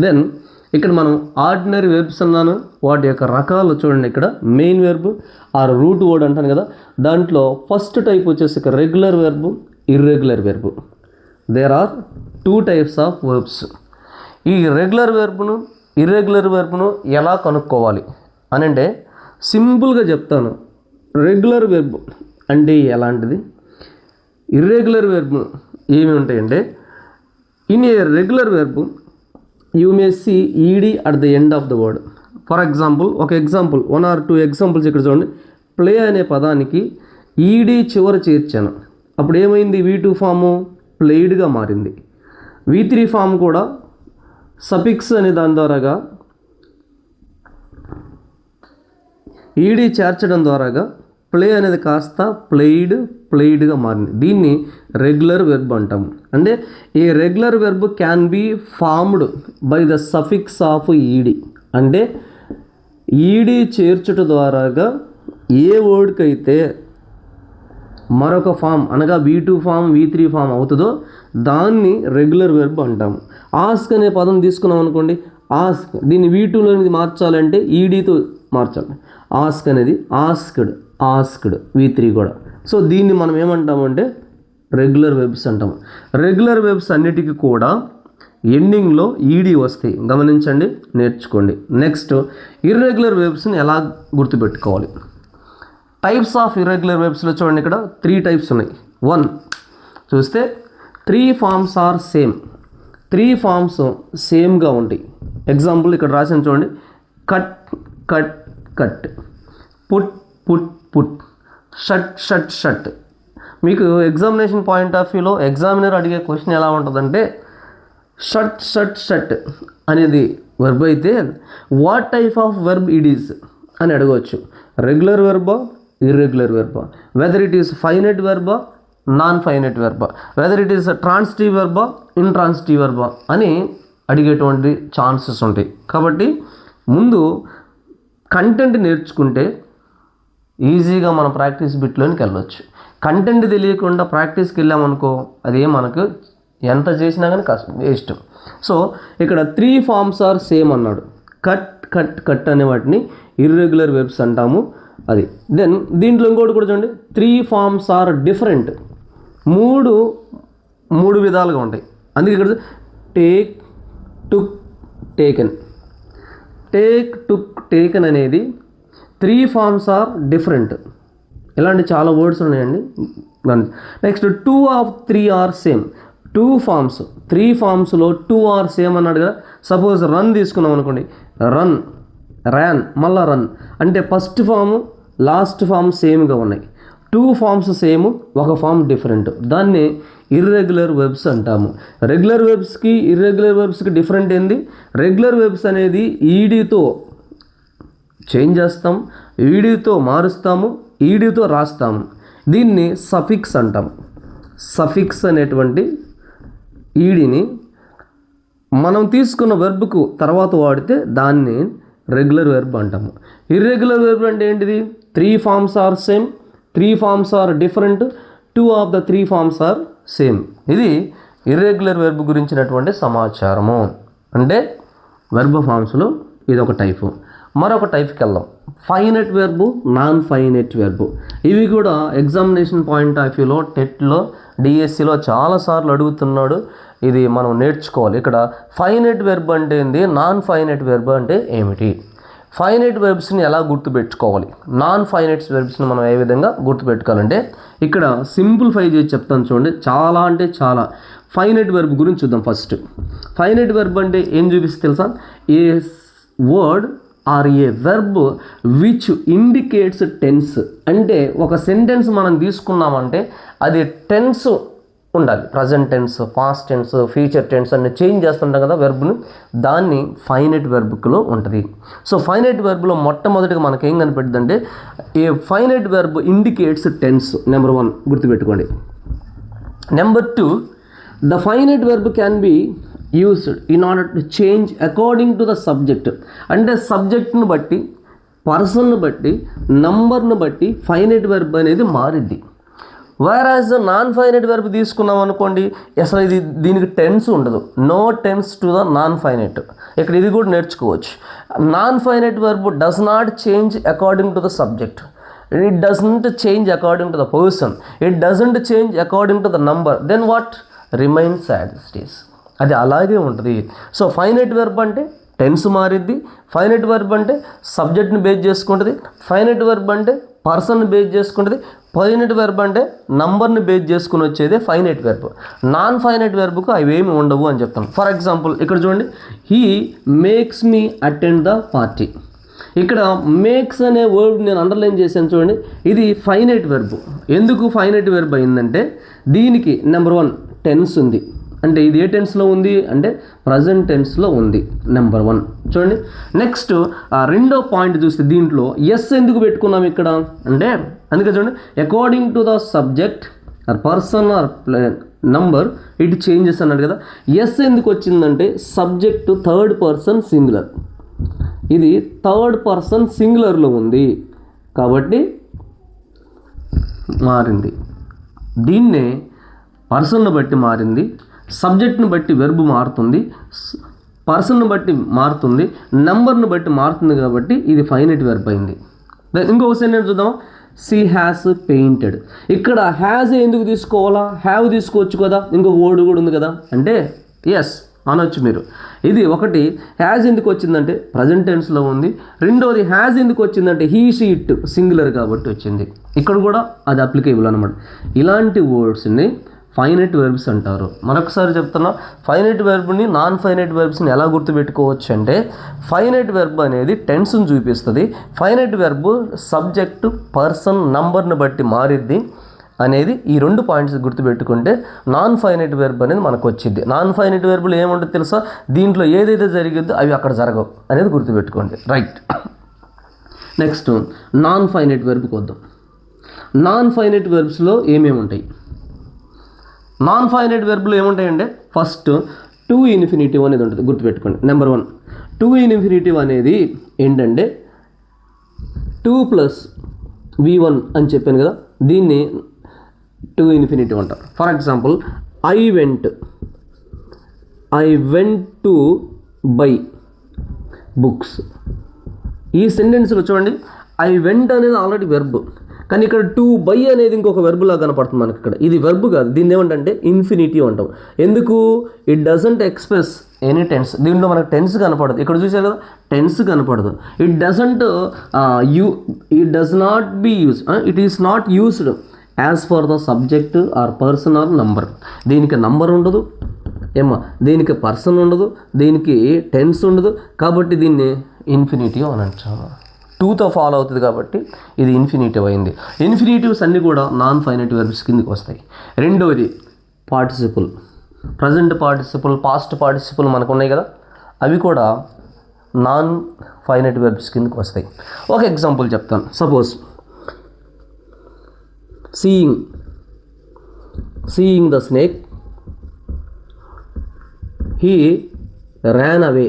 దెన్ ఇక్కడ మనం ఆర్డినరీ వెర్బ్స్ అన్నాను, వాటి యొక్క రకాలు చూడండి. ఇక్కడ main verb or root word అంటాను కదా, దాంట్లో ఫస్ట్ టైప్ వచ్చేసి regular verb, irregular verb. There are 2 types of verbs. ఈ రెగ్యులర్ వెర్బ్ను ఇర్రెగ్యులర్ వెర్బ్ను ఎలా కనుక్కోవాలి అని అంటే సింపుల్గా చెప్తాను. రెగ్యులర్ వెర్బ్ అంటే ఎలాంటిది, ఇర్రెగ్యులర్ వెర్బ్ ఏమి ఉంటాయంటే, in a regular verb you may see ED at the end of the word. For example, ఒక ఎగ్జాంపుల్ 1 or 2 ఎగ్జాంపుల్స్ ఇక్కడ చూడండి. ప్లే అనే పదానికి ఈడీ చివర చేర్చాను, అప్పుడు ఏమైంది, V2 ఫాము ప్లేయిడ్గా మారింది. V3 ఫామ్ కూడా సఫిక్స్ అనే దాని ద్వారాగా ఈడీ చేర్చడం ద్వారాగా ప్లే అనేది కాస్త ప్లేయిడ్గా మారింది. దీన్ని రెగ్యులర్ వెర్బ్ అంటాము. అంటే ఈ regular verb can be formed by the suffix of ED. అంటే ఈడీ చేర్చుట ద్వారాగా ఏ వర్డ్కి అయితే మరొక ఫామ్ అనగా V2 ఫామ్ V3 ఫామ్ అవుతుందో దాన్ని రెగ్యులర్ వెర్బ్ అంటాము. ఆస్క్ అనే పదం తీసుకున్నాం అనుకోండి, ఆస్క్ దీన్ని V2లో మార్చాలంటే ఈడీతో మార్చాలి. ఆస్క్ అనేది ఆస్క్డ్ V3 కూడా. సో దీన్ని మనం ఏమంటామంటే రెగ్యులర్ వెర్బ్స్ అంటాము. రెగ్యులర్ వెర్బ్స్ అన్నిటికీ కూడా ఎండింగ్లో ఈడీ వస్తాయి, గమనించండి, నేర్చుకోండి. నెక్స్ట్, ఇర్రెగ్యులర్ వెర్బ్స్ని ఎలా గుర్తుపెట్టుకోవాలి. టైప్స్ ఆఫ్ ఇర్రెగ్యులర్ వెర్బ్స్లో చూడండి, ఇక్కడ 3 టైప్స్ ఉన్నాయి. 1 చూస్తే 3 ఫార్మ్స్ ఆర్ సేమ్. 3 ఫార్మ్స్ సేమ్గా ఉంటాయి. ఎగ్జాంపుల్ ఇక్కడ రాసిన చూడండి, cut cut cut, put put put, shut shut shut. మీకు ఎగ్జామినేషన్ పాయింట్ ఆఫ్ వ్యూలో ఎగ్జామినర్ అడిగే క్వశ్చన్ ఎలా ఉంటుందంటే, షట్ షట్ షట్ అనేది వెర్బ్ అయితే what type of verb it is అని అడగవచ్చు. రెగ్యులర్ వెర్బా, ఇర్రెగ్యులర్ వెర్బా, వెదర్ ఇట్ ఈస్ ఫైనైట్ వెర్బా, నాన్ ఫైనైట్ వెర్బా, వెదర్ ఇట్ ఈస్ ట్రాన్సిటివ్ వెర్బా, ఇంట్రాన్సిటివ్ వెర్బా అని అడిగేటువంటి ఛాన్సెస్ ఉంటాయి. కాబట్టి ముందు కంటెంట్ నేర్చుకుంటే ఈజీగా మనం ప్రాక్టీస్ బిట్లోనికి వెళ్ళవచ్చు. కంటెంట్ తెలియకుండా ప్రాక్టీస్కి వెళ్ళామనుకో అది మనకు ఎంత చేసినా కానీ కష్టం, వేస్ట్. సో ఇక్కడ 3 ఫార్మ్స్ ఆర్ సేమ్ అన్నాడు. కట్ కట్ కట్ అనే వాటిని ఇర్రెగ్యులర్ వెర్బ్స్ అంటాము. అది దెన్ దీంట్లో ఇంకోటి కూడా చూడండి, 3 ఫార్మ్స్ ఆర్ డిఫరెంట్. మూడు విధాలుగా ఉంటాయి. అందుకే ఇక్కడ take, took, taken. Take, took, taken అనేది 3 ఫార్మ్స్ ఆర్ డిఫరెంట్. ఇలాంటి చాలా వర్డ్స్ ఉన్నాయండి. Next 2 of 3 are same. 2 forms, 3 ఫార్మ్స్లో 2 ఆర్ సేమ్ అన్నాడు కదా. సపోజ్ రన్ తీసుకున్నాం అనుకోండి, రన్, ర్యాన్, మళ్ళా రన్ అంటే ఫస్ట్ ఫాము లాస్ట్ ఫామ్ సేమ్గా ఉన్నాయి. 2 ఫార్మ్స్ సేమ్, ఒక ఫామ్ డిఫరెంట్. దాన్ని ఇర్రెగ్యులర్ వెర్బ్స్ అంటాము. రెగ్యులర్ వెర్బ్స్కి ఇర్రెగ్యులర్ వెర్బ్స్కి డిఫరెంట్ ఏంది? రెగ్యులర్ వెర్బ్స్ అనేది ఈడీతో చేంజ్ చేస్తాం, ఈడీతో మారుస్తాము, ఈడీతో రాస్తాము. దీన్ని సఫిక్స్ అంటాం. సఫిక్స్ అనేటువంటి ఈడిని మనం తీసుకున్న వెర్బ్కు తర్వాత వాడితే దాన్ని రెగ్యులర్ వెర్బ్ అంటాము. ఇర్రెగ్యులర్ వెర్బ్ అంటే ఏంటిది? 3 forms are same, 3 forms are different, 2 of the 3 forms are same. ఇది ఇర్రెగ్యులర్ వెర్బ్ గురించినటువంటి సమాచారము. అంటే వెర్బ్ ఫార్మ్స్లో ఇది ఒక టైపు. మరొక టైప్కి వెళ్దాం, finite verb, non finite verb. ఇవి కూడా ఎగ్జామినేషన్ పాయింట్ ఆఫ్ వ్యూలో, టెట్లో, డిఎస్సిలో చాలాసార్లు అడుగుతున్నాడు. ఇది మనం నేర్చుకోవాలి. ఇక్కడ ఫైనైట్ వెర్బ్ అంటే ఏంది, నాన్ ఫైనైట్ వెర్బ్ అంటే ఏమిటి, ఫైనైట్ వెర్బ్స్ని ఎలా గుర్తుపెట్టుకోవాలి, నాన్ ఫైనైట్ వెర్బ్స్ని మనం ఏ విధంగా గుర్తుపెట్టుకోవాలంటే ఇక్కడ సింప్లిఫై చేసి చెప్తాను చూడండి. చాలా అంటే చాలా ఫైనైట్ వెర్బ్ గురించి చూద్దాం. ఫస్ట్ ఫైనైట్ వెర్బ్ అంటే ఏం చూపిస్తే తెలుసా? A word or a verb which indicates tense. అంటే ఒక సెంటెన్స్ మనం తీసుకున్నామంటే అది టెన్స్ ఉండాలి. Present tense, past tense, future tense అన్ని చేంజ్ చేస్తుంటాం కదా వెర్బ్ను, దాన్ని ఫైనైట్ వెర్బ్లో ఉంటుంది. సో ఫైనైట్ వెర్బ్లో మొట్టమొదటిగా మనకేం కనిపెడుతుందంటే a finite verb indicates tense. Number 1 గుర్తుపెట్టుకోండి. Number 2, the finite verb can be used in order to change according to the subject. అంటే సబ్జెక్ట్ను బట్టి, పర్సన్ను బట్టి, నంబర్ను బట్టి ఫైనైట్ వెర్బ్ అనేది మారిద్ది. వేరాజ్ నాన్ ఫైనైట్ వెర్బ్ తీసుకున్నాం అనుకోండి, అసలు ఇది దీనికి టెన్స్ ఉండదు. No tense to the non finite. ఇక్కడ ఇది కూడా నేర్చుకోవచ్చు. Non finite verb does not change according to the subject. It doesn't change according to the person. It doesn't change according to the number. Then what remains as it is. అది అలాగే ఉంటుంది. సో ఫైనైట్ వెర్బ్ అంటే టెన్స్ మారిద్ది, ఫైనైట్ వెర్బ్ అంటే సబ్జెక్ట్ని బేస్ చేసుకుంటుంది, ఫైనైట్ వెర్బ్ అంటే పర్సన్ని బేస్ చేసుకుంటుంది, ఫైనైట్ వెర్బ్ అంటే నంబర్ని బేస్ చేసుకుని వచ్చేదే ఫైనైట్ వెర్బ్. నాన్ ఫైనైట్ వెర్బ్కు అవి ఏమి ఉండవు అని చెప్తాను. ఫర్ ఎగ్జాంపుల్ ఇక్కడ చూడండి, he makes me attend the party. ఇక్కడ మేక్స్ అనే వర్డ్ నేను అండర్లైన్ చేశాను చూడండి. ఇది ఫైనైట్ వెర్బ్. ఎందుకు ఫైనైట్ వెర్బ్ అయిందంటే దీనికి నెంబర్ 1 టెన్స్ ఉంది. అంటే ఇది ఏ టెన్స్లో ఉంది అంటే ప్రజెంట్ టెన్స్లో ఉంది. నెంబర్ 1 చూడండి. నెక్స్ట్ రెండో పాయింట్ చూస్తే దీంట్లో ఎస్ ఎందుకు పెట్టుకున్నాం ఇక్కడ అంటే అందుకే చూడండి, according to the subject or person or number it changes అన్నాడు కదా. ఎస్ ఎందుకు వచ్చిందంటే సబ్జెక్టు థర్డ్ పర్సన్ సింగులర్, ఇది థర్డ్ పర్సన్ సింగులర్లో ఉంది కాబట్టి మారింది. దీన్నే పర్సన్ను బట్టి మారింది, సబ్జెక్ట్ను బట్టి వెర్బ్ మారుతుంది, పర్సన్ను బట్టి మారుతుంది, నెంబర్ను బట్టి మారుతుంది కాబట్టి ఇది ఫైనైట్ వెర్బ్ అయింది. ఇంకొక సెంటెన్స్ చూద్దాం, సీ హ్యాస్ పెయింటెడ్. ఇక్కడ హ్యాజ్ ఎందుకు తీసుకోవాలా, హ్యావ్ తీసుకోవచ్చు కదా, ఇంకొక వర్డ్ కూడా ఉంది కదా అంటే ఎస్ అనొచ్చు మీరు. ఇది ఒకటి హ్యాజ్ ఎందుకు వచ్చిందంటే ప్రజెంట్ టెన్స్లో ఉంది. రెండోది హ్యాజ్ ఎందుకు వచ్చిందంటే హీ షీ ఇట్ సింగులర్ కాబట్టి వచ్చింది. ఇక్కడ కూడా అది అప్లికేబుల్ అనమాట. ఇలాంటి వర్డ్స్ని ఫైనైట్ వెర్బ్స్ అంటారు. మరొకసారి చెప్తున్నా, ఫైనైట్ వెర్బ్ని నాన్ ఫైనైట్ వెర్బ్స్ని ఎలా గుర్తుపెట్టుకోవచ్చు అంటే ఫైనైట్ వెర్బ్ అనేది టెన్స్ని చూపిస్తుంది. ఫైనైట్ వెర్బ్ సబ్జెక్టు, పర్సన్, నంబర్ని బట్టి మారిద్ది అనేది ఈ 2 పాయింట్స్ గుర్తుపెట్టుకుంటే నాన్ ఫైనైట్ వెర్బ్ అనేది మనకు వచ్చింది. నాన్ ఫైనైట్ వెర్బ్లు ఏముంటుంది తెలుసా, దీంట్లో ఏదైతే జరిగిద్దో అవి అక్కడ జరగవు అనేది గుర్తుపెట్టుకోండి. రైట్. నెక్స్ట్ నాన్ ఫైనైట్ వెర్బ్కి వద్దాం. నాన్ ఫైనైట్ వెర్బ్స్లో ఏమేమి ఉంటాయి? నాన్ ఫైనైట్ వెర్బ్లో ఏముంటాయంటే ఫస్ట్ టు ఇన్ఫినిటివ్ అనేది ఉంటుంది, గుర్తుపెట్టుకోండి. నెంబర్ 1 టు ఇన్ఫినిటివ్ అనేది ఏంటంటే 2 + V1 అని చెప్పాను కదా, దీన్ని టు ఇన్ఫినిటివ్ అంటారు. For example I went to buy books. ఈ సెంటెన్స్లో చూడండి, ఐ వెంట్ అనేది ఆల్రెడీ వెర్బ్, కానీ ఇక్కడ టు బై అనేది ఇంకొక వెర్బులా కనపడుతుంది మనకి. ఇక్కడ ఇది వెర్బ్ కాదు, దీన్ని ఏమంటే ఇన్ఫినిటివ్ అంటాం. ఎందుకు? It doesn't express any tense. దీంట్లో మనకు టెన్స్ కనపడదు, ఇక్కడ చూసారు కదా టెన్స్ కనపడదు. It does not be use, it is not used as for the subject or person or number. దీనికి నంబర్ ఉండదు దీనికి పర్సన్ ఉండదు, దీనికి టెన్స్ ఉండదు, కాబట్టి దీన్ని ఇన్ఫినిటివ్ అని అంటాము. 2తో ఫాలో అవుతుంది కాబట్టి ఇది ఇన్ఫినిటివ్ అయింది. ఇన్ఫినిటివ్స్ అన్నీ కూడా నాన్ ఫైనైటివ్ వెర్బ్స్ కిందకి వస్తాయి. రెండవది participle. Present participle, past participle మనకు ఉన్నాయి కదా, అవి కూడా నాన్ ఫైనైట్ వెర్బ్స్ కిందకి వస్తాయి. ఒక ఎగ్జాంపుల్ చెప్తాను. Suppose seeing the snake, he Ryan అవే.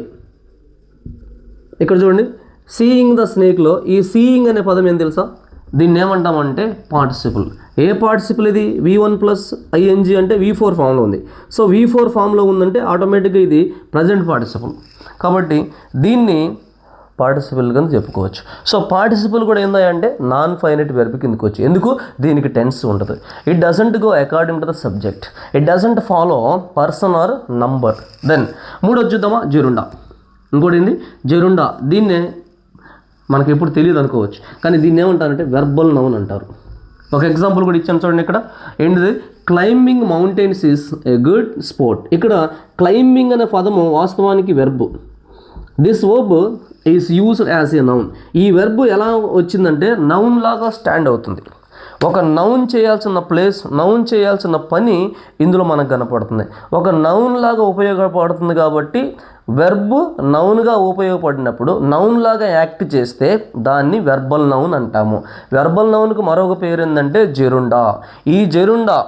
ఇక్కడ చూడండి, సీయింగ్ ద స్నేక్లో ఈ సీయింగ్ అనే పదం ఏం తెలుసా? దీన్ని ఏమంటామంటే పార్టిసిపుల్. ఏ పార్టిసిపుల్ ఇది? V1 + ing అంటే V4 ఫామ్లో ఉంది. సో V4 ఫామ్లో ఉందంటే ఆటోమేటిక్గా ఇది ప్రజెంట్ పార్టిసిపుల్, కాబట్టి దీన్ని పార్టిసిపుల్ కింద చెప్పుకోవచ్చు. సో పార్టిసిపుల్ కూడా ఏందంటే నాన్ ఫైనైట్ వెర్బ్ కిందకి వచ్చి. ఎందుకు? దీనికి టెన్స్ ఉంటుంది. It doesn't go according to the subject, it doesn't follow person or number. Then మూడోది చూద్దామా, జెరుండా. ఇంకోటి ఏంది? జెరుండా. దీన్నే మనకి ఎప్పుడు తెలియదు అనుకోవచ్చు, కానీ దీన్ని ఏమంటారంటే వెర్బల్ నౌన్ అంటారు. ఒక ఎగ్జాంపుల్ కూడా ఇచ్చాను చూడండి. ఇక్కడ ఏంటిది? Climbing mountains is a good sport. ఇక్కడ క్లైంబింగ్ అనే పదము వాస్తవానికి verb. This verb is used as a noun. ఈ వెర్బ్ ఎలా వచ్చిందంటే నౌన్ లాగా స్టాండ్ అవుతుంది. ఒక నౌన్ చేయాల్సిన ప్లేస్, నౌన్ చేయాల్సిన పని ఇందులో మనకు కనపడుతుంది. ఒక నౌన్ లాగా ఉపయోగపడుతుంది కాబట్టి వెర్బ్ నౌన్గా ఉపయోగపడినప్పుడు నౌన్ లాగా యాక్ట్ చేస్తే దాన్ని వెర్బల్ నౌన్ అంటాము. వెర్బల్ నౌన్కు మరొక పేరు ఏంటంటే జెరుండా. ఈ జెరుండా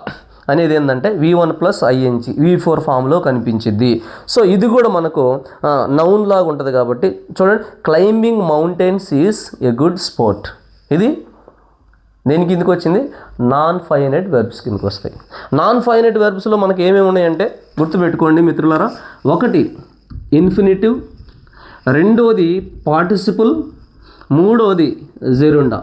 అనేది ఏంటంటే V1 + ing V4 ఫామ్లో కనిపించింది. సో ఇది కూడా మనకు నౌన్ లాగా ఉంటుంది కాబట్టి చూడండి, climbing mountains is a good sport. ఇది దేని కిందకి వచ్చింది? నాన్ ఫైనైట్ వెర్బ్స్ కిందకి వస్తాయి. నాన్ ఫైనైట్ వెర్బ్స్లో మనకి ఏమేమి ఉన్నాయంటే గుర్తుపెట్టుకోండి మిత్రులారా. ఒకటి ఇన్ఫినిటివ్, రెండోది పార్టిసిపుల్, మూడోది జెరుండా.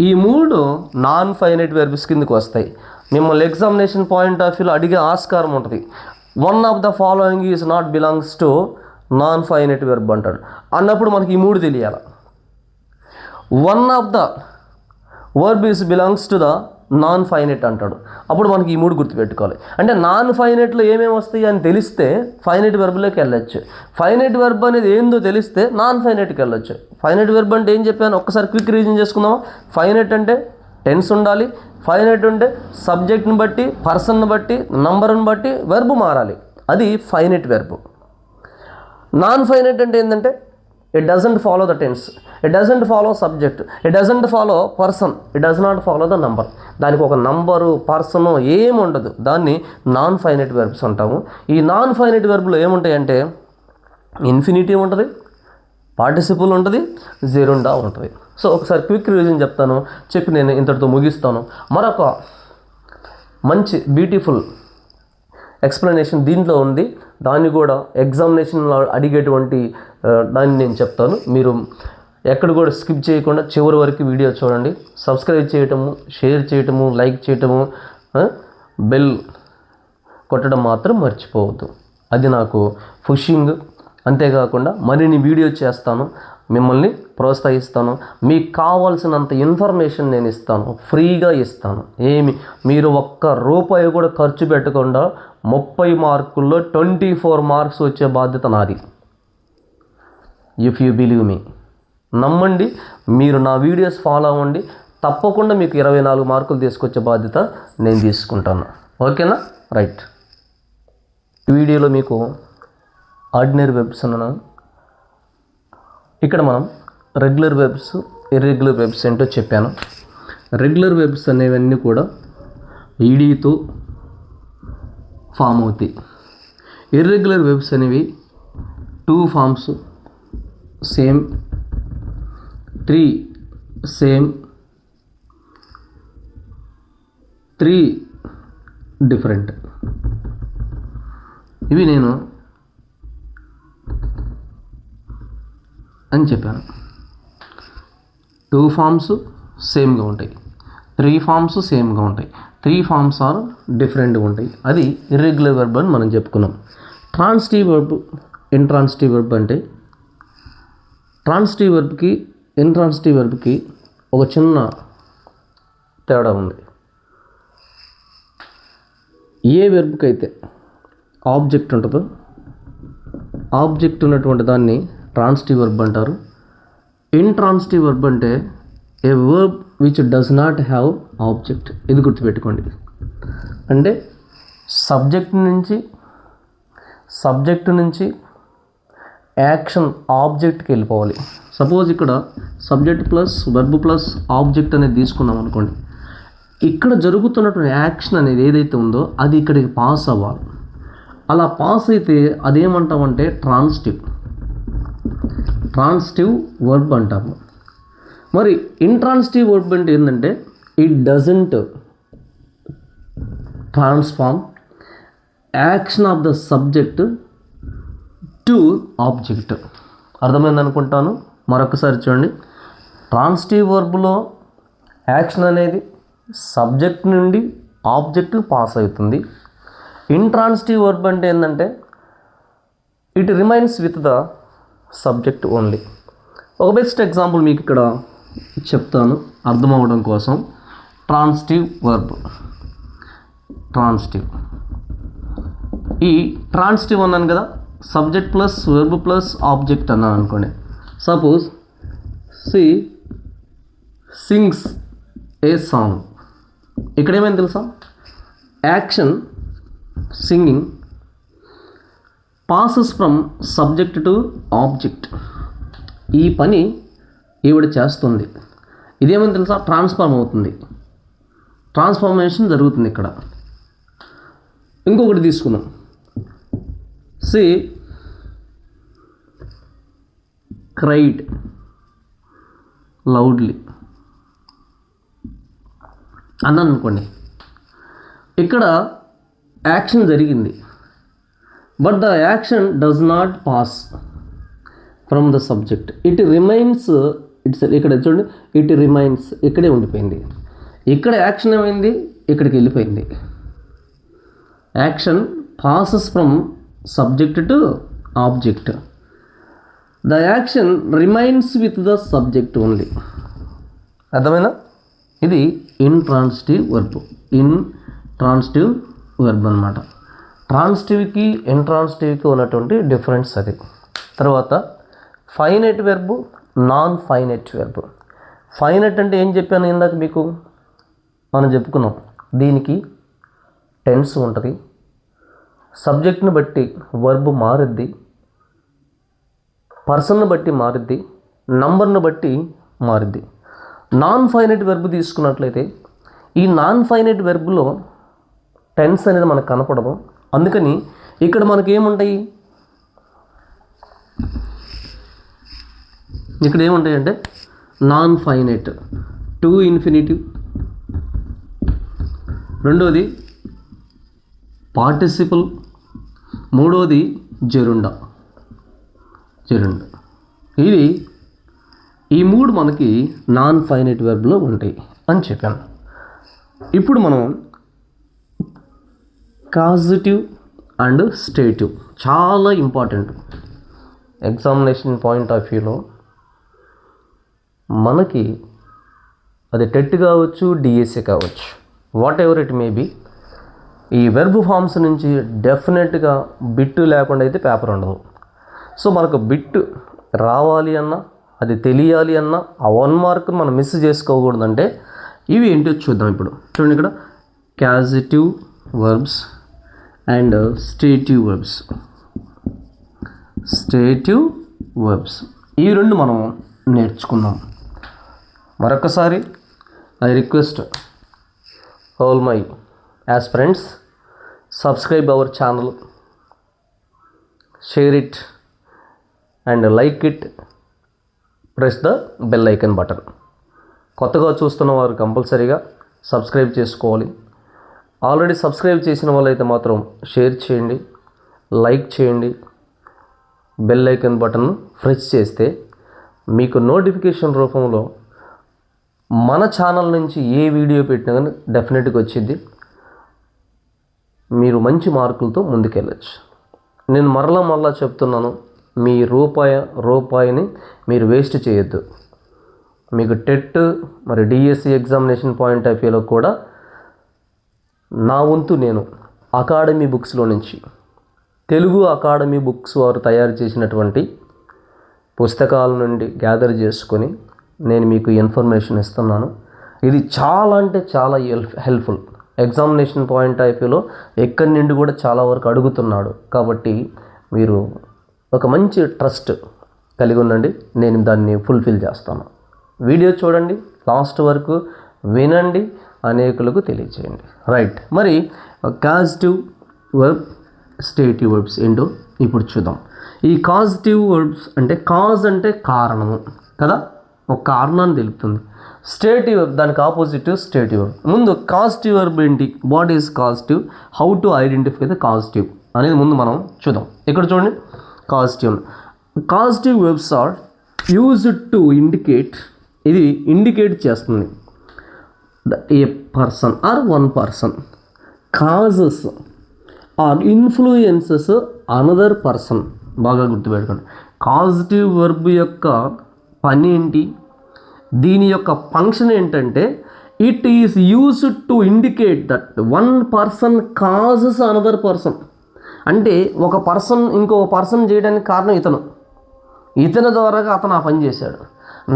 ఈ మూడు నాన్ ఫైనైట్ వెర్బ్స్ కిందకి వస్తాయి. మిమ్మల్ని ఎగ్జామినేషన్ పాయింట్ ఆఫ్ వ్యూలో అడిగే ఆస్కారం ఉంటుంది. One of the following is not belongs to non finite verb అంటాడు. అన్నప్పుడు మనకి ఈ మూడు తెలియాలి. One of the verb is belongs to the non finite అంటాడు. అప్పుడు మనకి ఈ మూడు గుర్తుపెట్టుకోవాలి. అంటే నాన్ ఫైనైట్లో ఏమేమి వస్తాయి అని తెలిస్తే ఫైనైట్ వెర్బ్లోకి వెళ్ళొచ్చు. ఫైనైట్ వెర్బ్ అనేది ఏందో తెలిస్తే నాన్ ఫైనైట్కి వెళ్ళొచ్చు. ఫైనైట్ వెర్బ్ అంటే ఏం చెప్పాను ఒక్కసారి క్విక్ రివిజన్ చేసుకుందామా. ఫైనైట్ అంటే టెన్స్ ఉండాలి. ఫైనైట్ అంటే సబ్జెక్ట్ని బట్టి, పర్సన్ని బట్టి, నంబర్ని బట్టి వెర్బ్ మారాలి. అది ఫైనైట్ వెర్బ్. నాన్ ఫైనైట్ అంటే ఏంటంటే it doesn't follow the tense, it doesn't follow subject, it doesn't follow person, it does not follow the number. దానికి ఒక నంబరు, పర్సను ఏమి ఉండదు. దాన్ని నాన్ ఫైనైట్ వెర్బ్స్ అంటాము. ఈ నాన్ ఫైనైట్ వెర్బ్లో ఏముంటాయంటే ఇన్ఫినిటివ్ ఉంటుంది, పార్టిసిపుల్ ఉంటుంది, జెరుండా ఉంటుంది. సో ఒకసారి క్విక్ రివిజన్ చెప్తాను, చెప్పి నేను ఇంతటితో ముగిస్తాను. మరొక మంచి బ్యూటిఫుల్ ఎక్స్ప్లెనేషన్ దీంట్లో ఉంది. దాన్ని కూడా ఎగ్జామినేషన్లో అడిగేటువంటి దాన్ని నేను చెప్తాను. మీరు ఎక్కడ కూడా స్కిప్ చేయకుండా చివరి వరకు వీడియో చూడండి. సబ్స్క్రైబ్ చేయటము, షేర్ చేయటము, లైక్ చేయటము, బెల్ కొట్టడం మాత్రం మర్చిపోవద్దు. అది నాకు పుషింగ్. అంతేకాకుండా మరిన్ని వీడియో చేస్తాను, మిమ్మల్ని ప్రోత్సహిస్తాను. మీకు కావాల్సినంత ఇన్ఫర్మేషన్ నేను ఇస్తాను, ఫ్రీగా ఇస్తాను. మీరు ఒక్క రూపాయి కూడా ఖర్చు పెట్టకుండా 30 మార్కుల్లో 24 మార్క్స్ వచ్చే బాధ్యత నాది. ఇఫ్ యూ బిలీవ్ మీ, నమ్మండి. మీరు నా వీడియోస్ ఫాలో అవ్వండి, తప్పకుండా మీకు 24 మార్కులు తీసుకొచ్చే బాధ్యత నేను తీసుకుంటాను. ఓకేనా? రైట్. ఈ వీడియోలో మీకు ఆర్డినరీ వెర్బ్స్ అన్నాను. ఇక్కడ మనం రెగ్యులర్ వెర్బ్స్, ఇర్రెగ్యులర్ వెర్బ్స్ ఏంటో చెప్పాను. రెగ్యులర్ వెర్బ్స్ అనేవన్నీ కూడా ఈడీతో ఫామ్ అవుతాయి. ఇర్రెగ్యులర్ వెర్బ్స్ అనేవి 2 ఫామ్స్, సేమ్, 3 సేమ్, 3 డిఫరెంట్. ఇవి నేను అని చెప్పాను. 2 ఫామ్స్ సేమ్గా ఉంటాయి, 3 ఫామ్స్ సేమ్గా ఉంటాయి, 3 ఫామ్స్ ఆర్ డిఫరెంట్గా ఉంటాయి. అది ఇర్రెగ్యులర్ వెర్బ్ అని మనం చెప్పుకున్నాం. ట్రాన్సిటివ్ వెర్బ్, ఇంట్రాన్సిటివ్ వెర్బ్ అంటే ట్రాన్సిటివ్ వెర్బ్కి ఇంట్రాన్సిటివ్ వెర్బ్కి ఒక చిన్న తేడా ఉంది. ఏ వెర్బ్కి అయితే ఆబ్జెక్ట్ ఉంటుందో ఆబ్జెక్ట్ ఉన్నటువంటి దాన్ని ట్రాన్సిటివ్ వెర్బ్ అంటారు. ఇంట్రాన్సిటివ్ వెర్బ్ అంటే a verb which does not have object. ఇది గుర్తుపెట్టుకోండి. అంటే సబ్జెక్ట్ నుంచి యాక్షన్ ఆబ్జెక్ట్కి వెళ్ళిపోవాలి. సపోజ్ ఇక్కడ subject plus verb plus object అనేది తీసుకున్నాం అనుకోండి. ఇక్కడ జరుగుతున్నటువంటి యాక్షన్ అనేది ఏదైతే ఉందో అది ఇక్కడికి పాస్ అవ్వాలి. అలా పాస్ అయితే అదేమంటామంటే ట్రాన్సిటివ్ వర్బ్ అంటాము. మరి ఇంట్రాన్సిటివ్ వర్బ్ అంటే ఏంటంటే it doesn't transform action of the subject to object. అర్థమైంది అనుకుంటాను. మరొకసారి చూడండి. ట్రాన్సిటివ్ వర్బ్లో యాక్షన్ అనేది సబ్జెక్ట్ నుండి ఆబ్జెక్ట్ పాస్ అవుతుంది. ఇంట్రాన్సిటివ్ వర్బ్ అంటే ఏంటంటే it remains with the subject only. ఒక బెస్ట్ ఎగ్జాంపుల్ మీకు ఇక్కడ చెప్తాను అర్థం అవ్వడం కోసం. ట్రాన్సిటివ్ వర్బ్, ఈ ట్రాన్సిటివ్ అన్నాను కదా, subject plus verb plus object అన్నాను అనుకోండి. సపోజ్ సి సింగ్స్ ఏ సాంగ్. ఇక్కడ ఏమైంది తెలుసా? Action singing passes from subject to object. ఈ పని ఈవిడ చేస్తుంది. ఇదేమని తెలుసా? ట్రాన్స్ఫార్మ్ అవుతుంది, ట్రాన్స్ఫార్మేషన్ జరుగుతుంది ఇక్కడ. ఇంకొకటి తీసుకుందాం. సి క్రైడ్ లౌడ్లీ అన్నాను అనుకోండి. ఇక్కడ యాక్షన్ జరిగింది, but the action does not pass from the subject. It remains. ఇక్కడ చూడండి, ఇట్ రిమైన్స్ ఇక్కడే ఉండిపోయింది. ఇక్కడ యాక్షన్ ఏమైంది? ఇక్కడికి వెళ్ళిపోయింది. Action passes from subject to object. The action remains with the subject only. అర్థమైనా? ఇది ఇంట్రాన్సిటివ్ వర్బ్ అన్నమాట. ట్రాన్సిటివ్కి ఇంట్రాన్సిటివ్కి ఉన్నటువంటి డిఫరెన్స్ అది. తర్వాత finite verb, non finite verb. Finite అంటే ఏం చెప్పాను ఇందాక మీకు? మనం చెప్పుకున్నాం, దీనికి టెన్స్ ఉంటుంది, సబ్జెక్ట్ని బట్టి వర్బ్ మారుద్ది, పర్సన్ను బట్టి మారుద్ది, నంబర్ను బట్టి మారుద్ది. నాన్ ఫైనైట్ వెర్బ్ తీసుకున్నట్లయితే ఈ నాన్ ఫైనైట్ వెర్బ్లో టెన్స్ అనేది మనకు కనపడదు. అందుకని ఇక్కడ మనకి ఏముంటాయి? ఇక్కడ ఏముంటాయి అంటే నాన్ ఫైనైట్, టు ఇన్ఫినిటివ్, రెండోది పార్టిసిపల్, మూడోది జెరుండా. ఇవి ఈ 3 మనకి నాన్ ఫైనైట్ వెర్బ్లో ఉంటాయి అని చెప్పాను. ఇప్పుడు మనం కాజిటివ్ అండ్ స్టేటివ్ చాలా ఇంపార్టెంట్. ఎగ్జామినేషన్ పాయింట్ ఆఫ్ వ్యూలో మనకి అది టెట్ కావచ్చు, డిఎస్ఏ కావచ్చు, what ever it may be, ఈ వెర్బ్ ఫామ్స్ నుంచి డెఫినెట్గా బిట్టు లేకుండా అయితే పేపర్ ఉండదు. సో మనకు బిట్ రావాలి అన్నా, అది తెలియాలి అన్నా, ఆ 1 మార్క్ మనం మిస్ చేసుకోకూడదంటే ఇవి ఏంటో చూద్దాం. ఇప్పుడు చూడండి, ఇక్కడ క్యాజిటివ్ వర్బ్స్ అండ్ స్టేటివ్ వర్బ్స్, ఈ 2 మనం నేర్చుకుందాం. మరొకసారి I request all my aspirants, subscribe our channel, share it and like it, press the bell icon button. కొత్తగా చూస్తున్న వారు కంపల్సరీగా సబ్స్క్రైబ్ చేసుకోవాలి. ఆల్రెడీ సబ్స్క్రైబ్ చేసిన వాళ్ళైతే మాత్రం షేర్ చేయండి, లైక్ చేయండి, బెల్ ఐకాన్ బటన్ ప్రెస్ చేస్తే మీకు నోటిఫికేషన్ రూపంలో మన ఛానల్ నుంచి ఏ వీడియో పెట్టినా కానీ డెఫినెట్గా వచ్చింది. మీరు మంచి మార్కులతో ముందుకెళ్ళచ్చు. నేను మరలా చెప్తున్నాను, మీ రూపాయిని మీరు వేస్ట్ చేయొద్దు. మీకు టెట్ మరి డిఎస్సి ఎగ్జామినేషన్ పాయింట్ ఆఫ్ వ్యూలో కూడా నా వంతు నేను అకాడమీ బుక్స్లో నుంచి తెలుగు అకాడమీ బుక్స్ వారు తయారు చేసినటువంటి పుస్తకాల నుండి గ్యాదర్ చేసుకొని నేను మీకు ఇన్ఫర్మేషన్ ఇస్తున్నాను. ఇది చాలా అంటే చాలా హెల్ప్ఫుల్. ఎగ్జామినేషన్ పాయింట్ ఆఫ్ వ్యూలో ఎక్కడి నుండి కూడా చాలా వరకు అడుగుతున్నాడు. కాబట్టి మీరు ఒక మంచి ట్రస్ట్ కలిగి ఉండండి, నేను దాన్ని ఫుల్ఫిల్ చేస్తాను. వీడియో చూడండి, లాస్ట్ వరకు వినండి, అనేకులకు తెలియచేయండి. రైట్, మరి కాజిటివ్ వర్బ్, స్టేటివ్ వర్బ్స్ ఏంటో ఇప్పుడు చూద్దాం. ఈ కాజిటివ్ వర్బ్స్ అంటే కాజ్ అంటే కారణము కదా, ఒక కారణాన్ని తెలుపుతుంది. స్టేటివ్ వర్బ్ దానికి ఆపోజిట్ స్టేటివ్ వర్బ్. ముందు కాజిటివ్ వర్బ్ ఏంటి, what is causative, how to identify the causative అనేది ముందు మనం చూద్దాం. ఇక్కడ చూడండి, causative verbs are used to indicate, ఇది ఇండికేట్ చేస్తుంది a person or one person, causes or influences another person. బాగా గుర్తుపెట్టుకోండి, కాజిటివ్ వర్బ్ యొక్క పని ఏంటి, దీని యొక్క ఫంక్షన్ ఏంటంటే it is used to indicate that one person causes another person. అంటే ఒక పర్సన్ ఇంకో పర్సన్ చేయడానికి కారణం ఇతని ద్వారాగా అతను ఆ పని చేశాడు,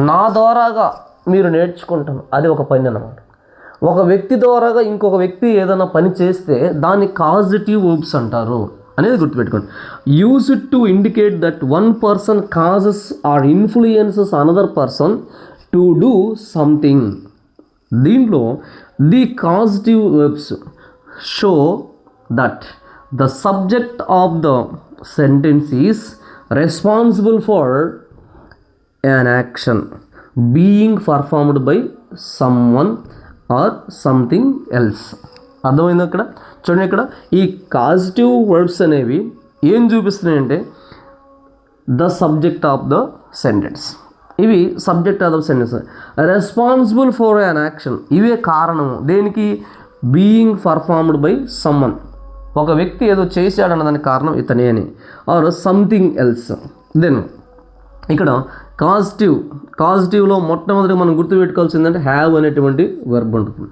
నా ద్వారాగా మీరు నేర్చుకుంటాను, అది ఒక పని అన్నమాట. ఒక వ్యక్తి ద్వారాగా ఇంకొక వ్యక్తి ఏదైనా పని చేస్తే దాన్ని కాజిటివ్ వర్బ్స్ అంటారు అనేది గుర్తుపెట్టుకోండి. Used to indicate that one person causes or influences another person to do something. దీంట్లో the causative verbs show that the subject of the sentence is responsible for an action being performed by someone or something else. అర్థమైంది? అక్కడ చూడండి, ఇక్కడ ఈ కాజిటివ్ వర్బ్స్ అనేవి ఏం చూపిస్తున్నాయంటే the subject of the sentence, ఇవి subject of the sentence. Responsible for an action, ఇవే కారణము దేనికి, బీయింగ్ పర్ఫార్మ్డ్ బై సమ్మన్, ఒక వ్యక్తి ఏదో చేశాడన్న దానికి కారణం ఇతనే అని, ఆర్ సంథింగ్ ఎల్స్. దెన్ ఇక్కడ కాజిటివ్లో మొట్టమొదటి మనం గుర్తుపెట్టుకోవాల్సిందంటే హ్యావ్ అనేటువంటి వర్బ్ ఉంటుంది.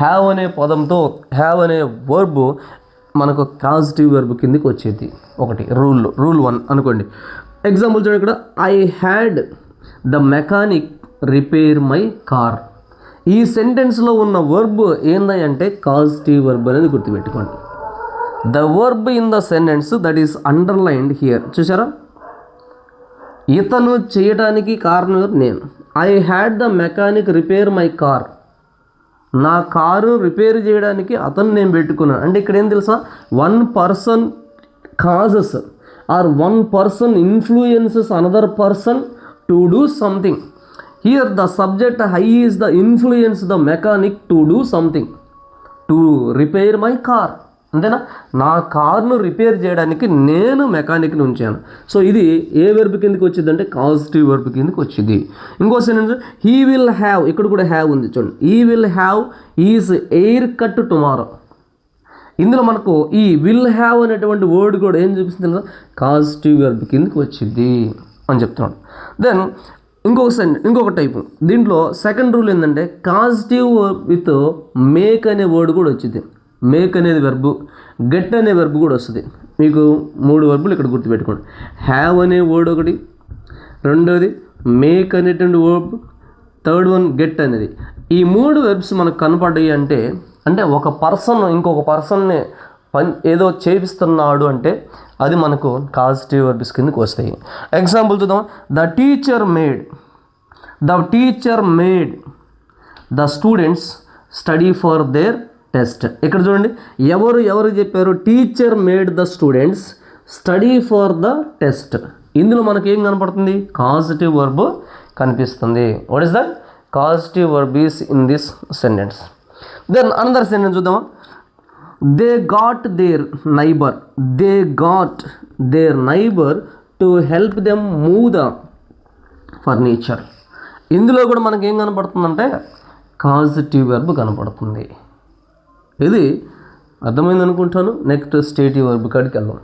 హ్యావ్ అనే పదంతో హ్యావ్ అనే వర్బ్ మనకు కాజిటివ్ వర్బ్ కిందకి వచ్చేది. ఒకటి రూల్ 1 అనుకోండి. ఎగ్జాంపుల్ చూడండి, ఇక్కడ I had the mechanic repair my car. ఈ సెంటెన్స్లో ఉన్న వర్బ్ ఏందంటే కాజిటివ్ వర్బ్ అనేది గుర్తుపెట్టుకోండి. The verb in the sentence that is underlined here, చూసారా, ఇతను చేయడానికి కారణం నేను. I had the mechanic repair my car, నా కారు రిపేర్ చేయడానికి అతను నేను పెట్టుకున్నాను. అంటే ఇక్కడ ఏం తెలుసా, one person causes or one person influences another person to do something. Here the subject he is the influence the mechanic to do something, to repair my car. అంతేనా, నా కార్ను రిపేర్ చేయడానికి నేను మెకానిక్ని ఉంచాను. సో ఇది ఏ వర్బ్ కిందకి వచ్చింది అంటే కాజిటివ్ వర్బ్ కిందకి వచ్చింది. ఇంకో సెంటెన్స్, హీ విల్ హ్యావ్, ఇక్కడ కూడా హ్యావ్ ఉంది చూడండి, he will have is air cut tomorrow. ఇందులో మనకు ఈ విల్ హ్యావ్ అనేటువంటి వర్డ్ కూడా ఏం చూపిస్తుంది కదా, కాజిటివ్ వర్బ్ కిందకి వచ్చింది అని చెప్తున్నాడు. దెన్ ఇంకొక టైపు, దీంట్లో సెకండ్ రూల్ ఏంటంటే కాజిటివ్ విత్ మేక్ అనే వర్డ్ కూడా వచ్చింది. మేక్ అనేది వెర్బు, గెట్ అనే వెర్బు కూడా వస్తుంది. మీకు 3 వర్బులు ఇక్కడ గుర్తుపెట్టుకోండి. హ్యావ్ అనే వర్డ్ ఒకటి, రెండోది మేక్ అనేటువంటి వర్బ్, థర్డ్ వన్ గెట్ అనేది. ఈ 3 వెర్బ్స్ మనకు కనపడ్డాయి అంటే ఒక పర్సన్ ఇంకొక పర్సన్ని ఏదో చేపిస్తున్నాడు అంటే అది మనకు కాజిటివ్ వర్బ్స్ కిందకి వస్తాయి. ఎగ్జాంపుల్ చూద్దాం, the teacher made the teacher made the students study for their test. ఇక్కడ చూడండి, ఎవరు చెప్పారు? Teacher made the students study for the test. ఇందులో మనకి ఏం కనపడుతుంది? కాజిటివ్ వర్బ్ కనిపిస్తుంది. What is that? Causative verb is in this sentence. Then another sentence చూద్దామా? They got their neighbour to help them move the furniture. ఇందులో కూడా మనకి ఏం కనపడుతుందంటే కాజిటివ్ వర్బ్ కనపడుతుంది. ఇది అర్థమైంది అనుకుంటాను. నెక్స్ట్ స్టేటివ్ వర్బ్ కాడికి వెళ్దాం.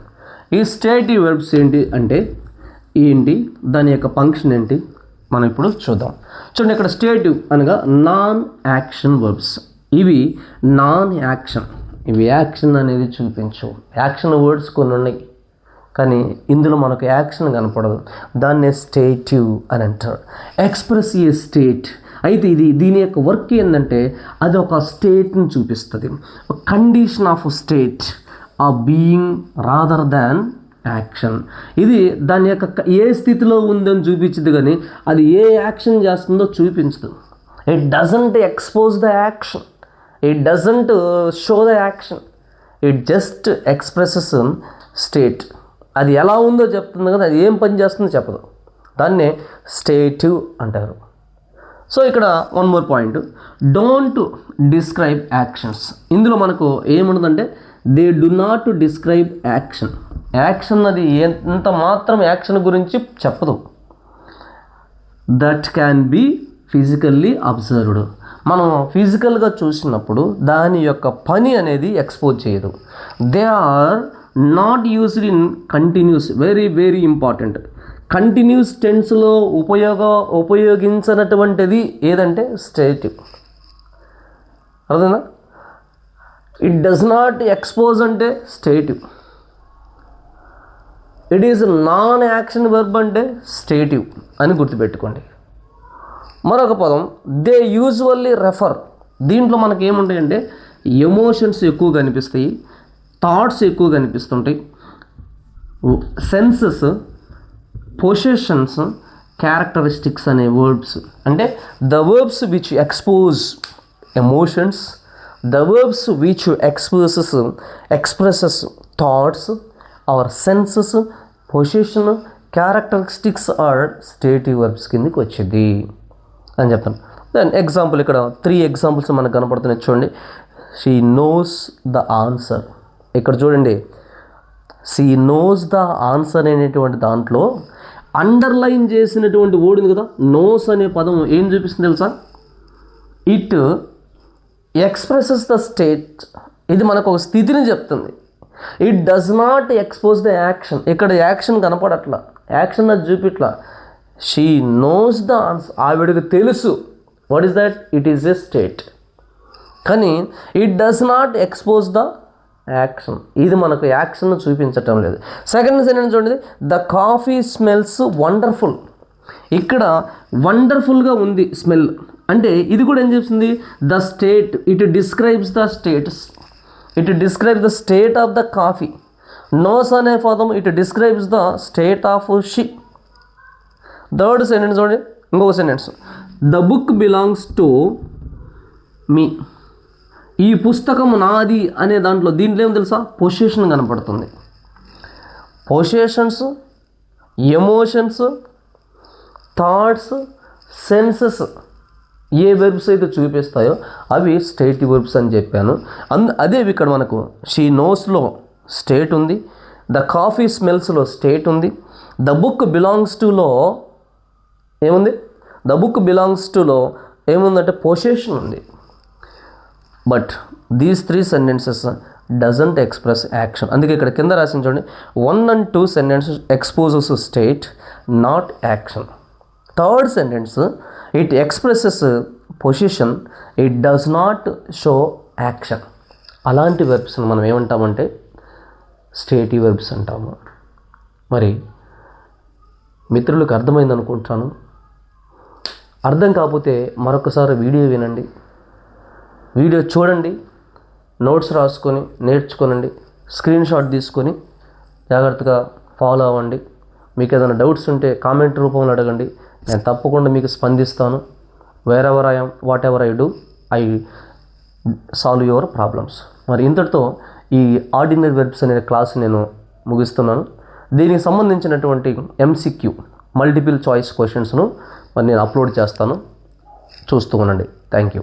ఈ స్టేటివ్ వర్బ్స్ ఏంటి దాని యొక్క ఫంక్షన్ ఏంటి మనం ఇప్పుడు చూద్దాం. చూడండి, ఇక్కడ స్టేటివ్ అనగా నాన్ యాక్షన్ వర్బ్స్. ఇవి నాన్ యాక్షన్, ఇవి యాక్షన్ అనేది చూపించవు. యాక్షన్ వర్డ్స్ కొన్ని ఉన్నాయి, కానీ ఇందులో మనకు యాక్షన్ కనపడదు. దాన్నే స్టేటివ్ అని అంటారు. ఎక్స్ప్రెస్ ఏ స్టేట్. అయితే దీని యొక్క వర్క్ ఏంటంటే అది ఒక స్టేట్ని చూపిస్తుంది, ఒక కండిషన్ ఆఫ్ స్టేట్, ఆ బీయింగ్ రాదర్ దాన్ యాక్షన్. ఇది దాని యొక్క ఏ స్థితిలో ఉందని చూపించదు, కానీ అది ఏ యాక్షన్ చేస్తుందో చూపించదు. It doesn't expose the action, it doesn't show the action, it just expresses state. అది ఎలా ఉందో చెప్తుంది, కదా అది ఏం పని చేస్తుందో చెప్పదు. దాన్నే స్టేటివ్ అంటారు. సో ఇక్కడ one more point, don't describe actions. ఇందులో మనకు ఏముండదంటే they do not describe action. Action అది ఎంత మాత్రం యాక్షన్ గురించి చెప్పదు. That can be physically observed. మనం ఫిజికల్గా చూసినప్పుడు దాని యొక్క పని అనేది ఎక్స్పోజ్ చేయదు. They are not used in continuous. Very very important. Continuous టెన్స్లో ఉపయోగించినటువంటిది ఏదంటే స్టేటివ్. అర్థందా? ఇట్ డస్ నాట్ ఎక్స్పోజ్ అంటే stative. It is non action verb అంటే స్టేటివ్ అని గుర్తుపెట్టుకోండి. మరొక పదం దే యూజువల్లీ రెఫర్. దీంట్లో మనకి ఏముంటాయంటే ఎమోషన్స్ ఎక్కువ కనిపిస్తాయి, థాట్స్ ఎక్కువ కనిపిస్తుంటాయి, సెన్సెస్, పొసెషన్స్, క్యారెక్టరిస్టిక్స్ అనే వర్బ్స్. అంటే the verbs which expose emotions, the verbs which expresses thoughts or senses, possession, characteristics are stative verbs కిందకి వచ్చింది అని చెప్తాను. దెన్ ఎగ్జాంపుల్, ఇక్కడ 3 ఎగ్జాంపుల్స్ మనకు కనపడుతున్నాయి చూడండి. She knows the answer. ఇక్కడ చూడండి, షీ నోస్ ద ఆన్సర్ అనేటువంటి దాంట్లో అండర్లైన్ చేసినటువంటి వర్డ్ ఉంది కదా, నోస్ అనే పదం ఏం చూపిస్తుంది తెలుసా? It expresses the state. ఇది మనకు ఒక స్థితిని చెప్తుంది. It does not expose the action. ఇక్కడ యాక్షన్ కనపడట్లా, యాక్షన్ అది చూపిట్లా. She knows the answer. ఆవిడకి తెలుసు. What is that? It is a state. కానీ it does not expose the action. ఇది మనకు యాక్షన్ చూపించటం లేదు. సెకండ్ సెంటెన్స్ చూడండి, ద కాఫీ స్మెల్స్ వండర్ఫుల్. ఇక్కడ వండర్ఫుల్గా ఉంది స్మెల్ అంటే ఇది కూడా ఏం చెప్తుంది? The state. It describes the states. It describes the state of the coffee. Knows అనే పదం it describes the state of she. Third sentence చూడండి, ఇంకొక sentence, the book belongs to me. ఈ పుస్తకం నాది అనే దీంట్లో ఏం తెలుసా? పొజిషన్ కనపడుతుంది. పొజిషన్స్, ఎమోషన్స్, థాట్స్, సెన్సెస్ ఏ వెర్బ్స్ అయితే చూపిస్తాయో అవి స్టేటివ్ వెర్బ్స్ అని చెప్పాను. అదే ఇక్కడ మనకు షీ నోస్లో స్టేట్ ఉంది, ద కాఫీ స్మెల్స్లో స్టేట్ ఉంది, ద బుక్ బిలాంగ్స్ టులో ఏముంది? ద బుక్ బిలాంగ్స్ టులో ఏముందంటే పొజిషన్ ఉంది. But these 3 sentences doesn't express action. అందుకే ఇక్కడ కింద రాసిన చూడండి, 1 and 2 sentences exposes state not action. Third sentence it expresses position, it does not show action. అలాంటి వెర్బ్స్ని మనం ఏమంటామంటే స్టేటివ్ వెర్బ్స్ అంటాము. మరి మిత్రులకు అర్థమైంది అనుకుంటాను. అర్థం కాకపోతే మరొకసారి వీడియో వినండి, వీడియో చూడండి, నోట్స్ రాసుకొని నేర్చుకోనండి, స్క్రీన్ షాట్ తీసుకొని జాగ్రత్తగా ఫాలో అవ్వండి. మీకు ఏదైనా డౌట్స్ ఉంటే కామెంట్ రూపంలో అడగండి, నేను తప్పకుండా మీకు స్పందిస్తాను. Wherever I am, whatever I do, I solve your problems. మరి ఇంతటితో ఈ ఆర్డినరీ వెర్బ్స్ అనే క్లాస్ నేను ముగిస్తున్నాను. దీనికి సంబంధించినటువంటి MCQ మల్టిపుల్ చాయిస్ క్వశ్చన్స్ను మరి నేను అప్లోడ్ చేస్తాను. చూస్తూ ఉండండి. Thank you.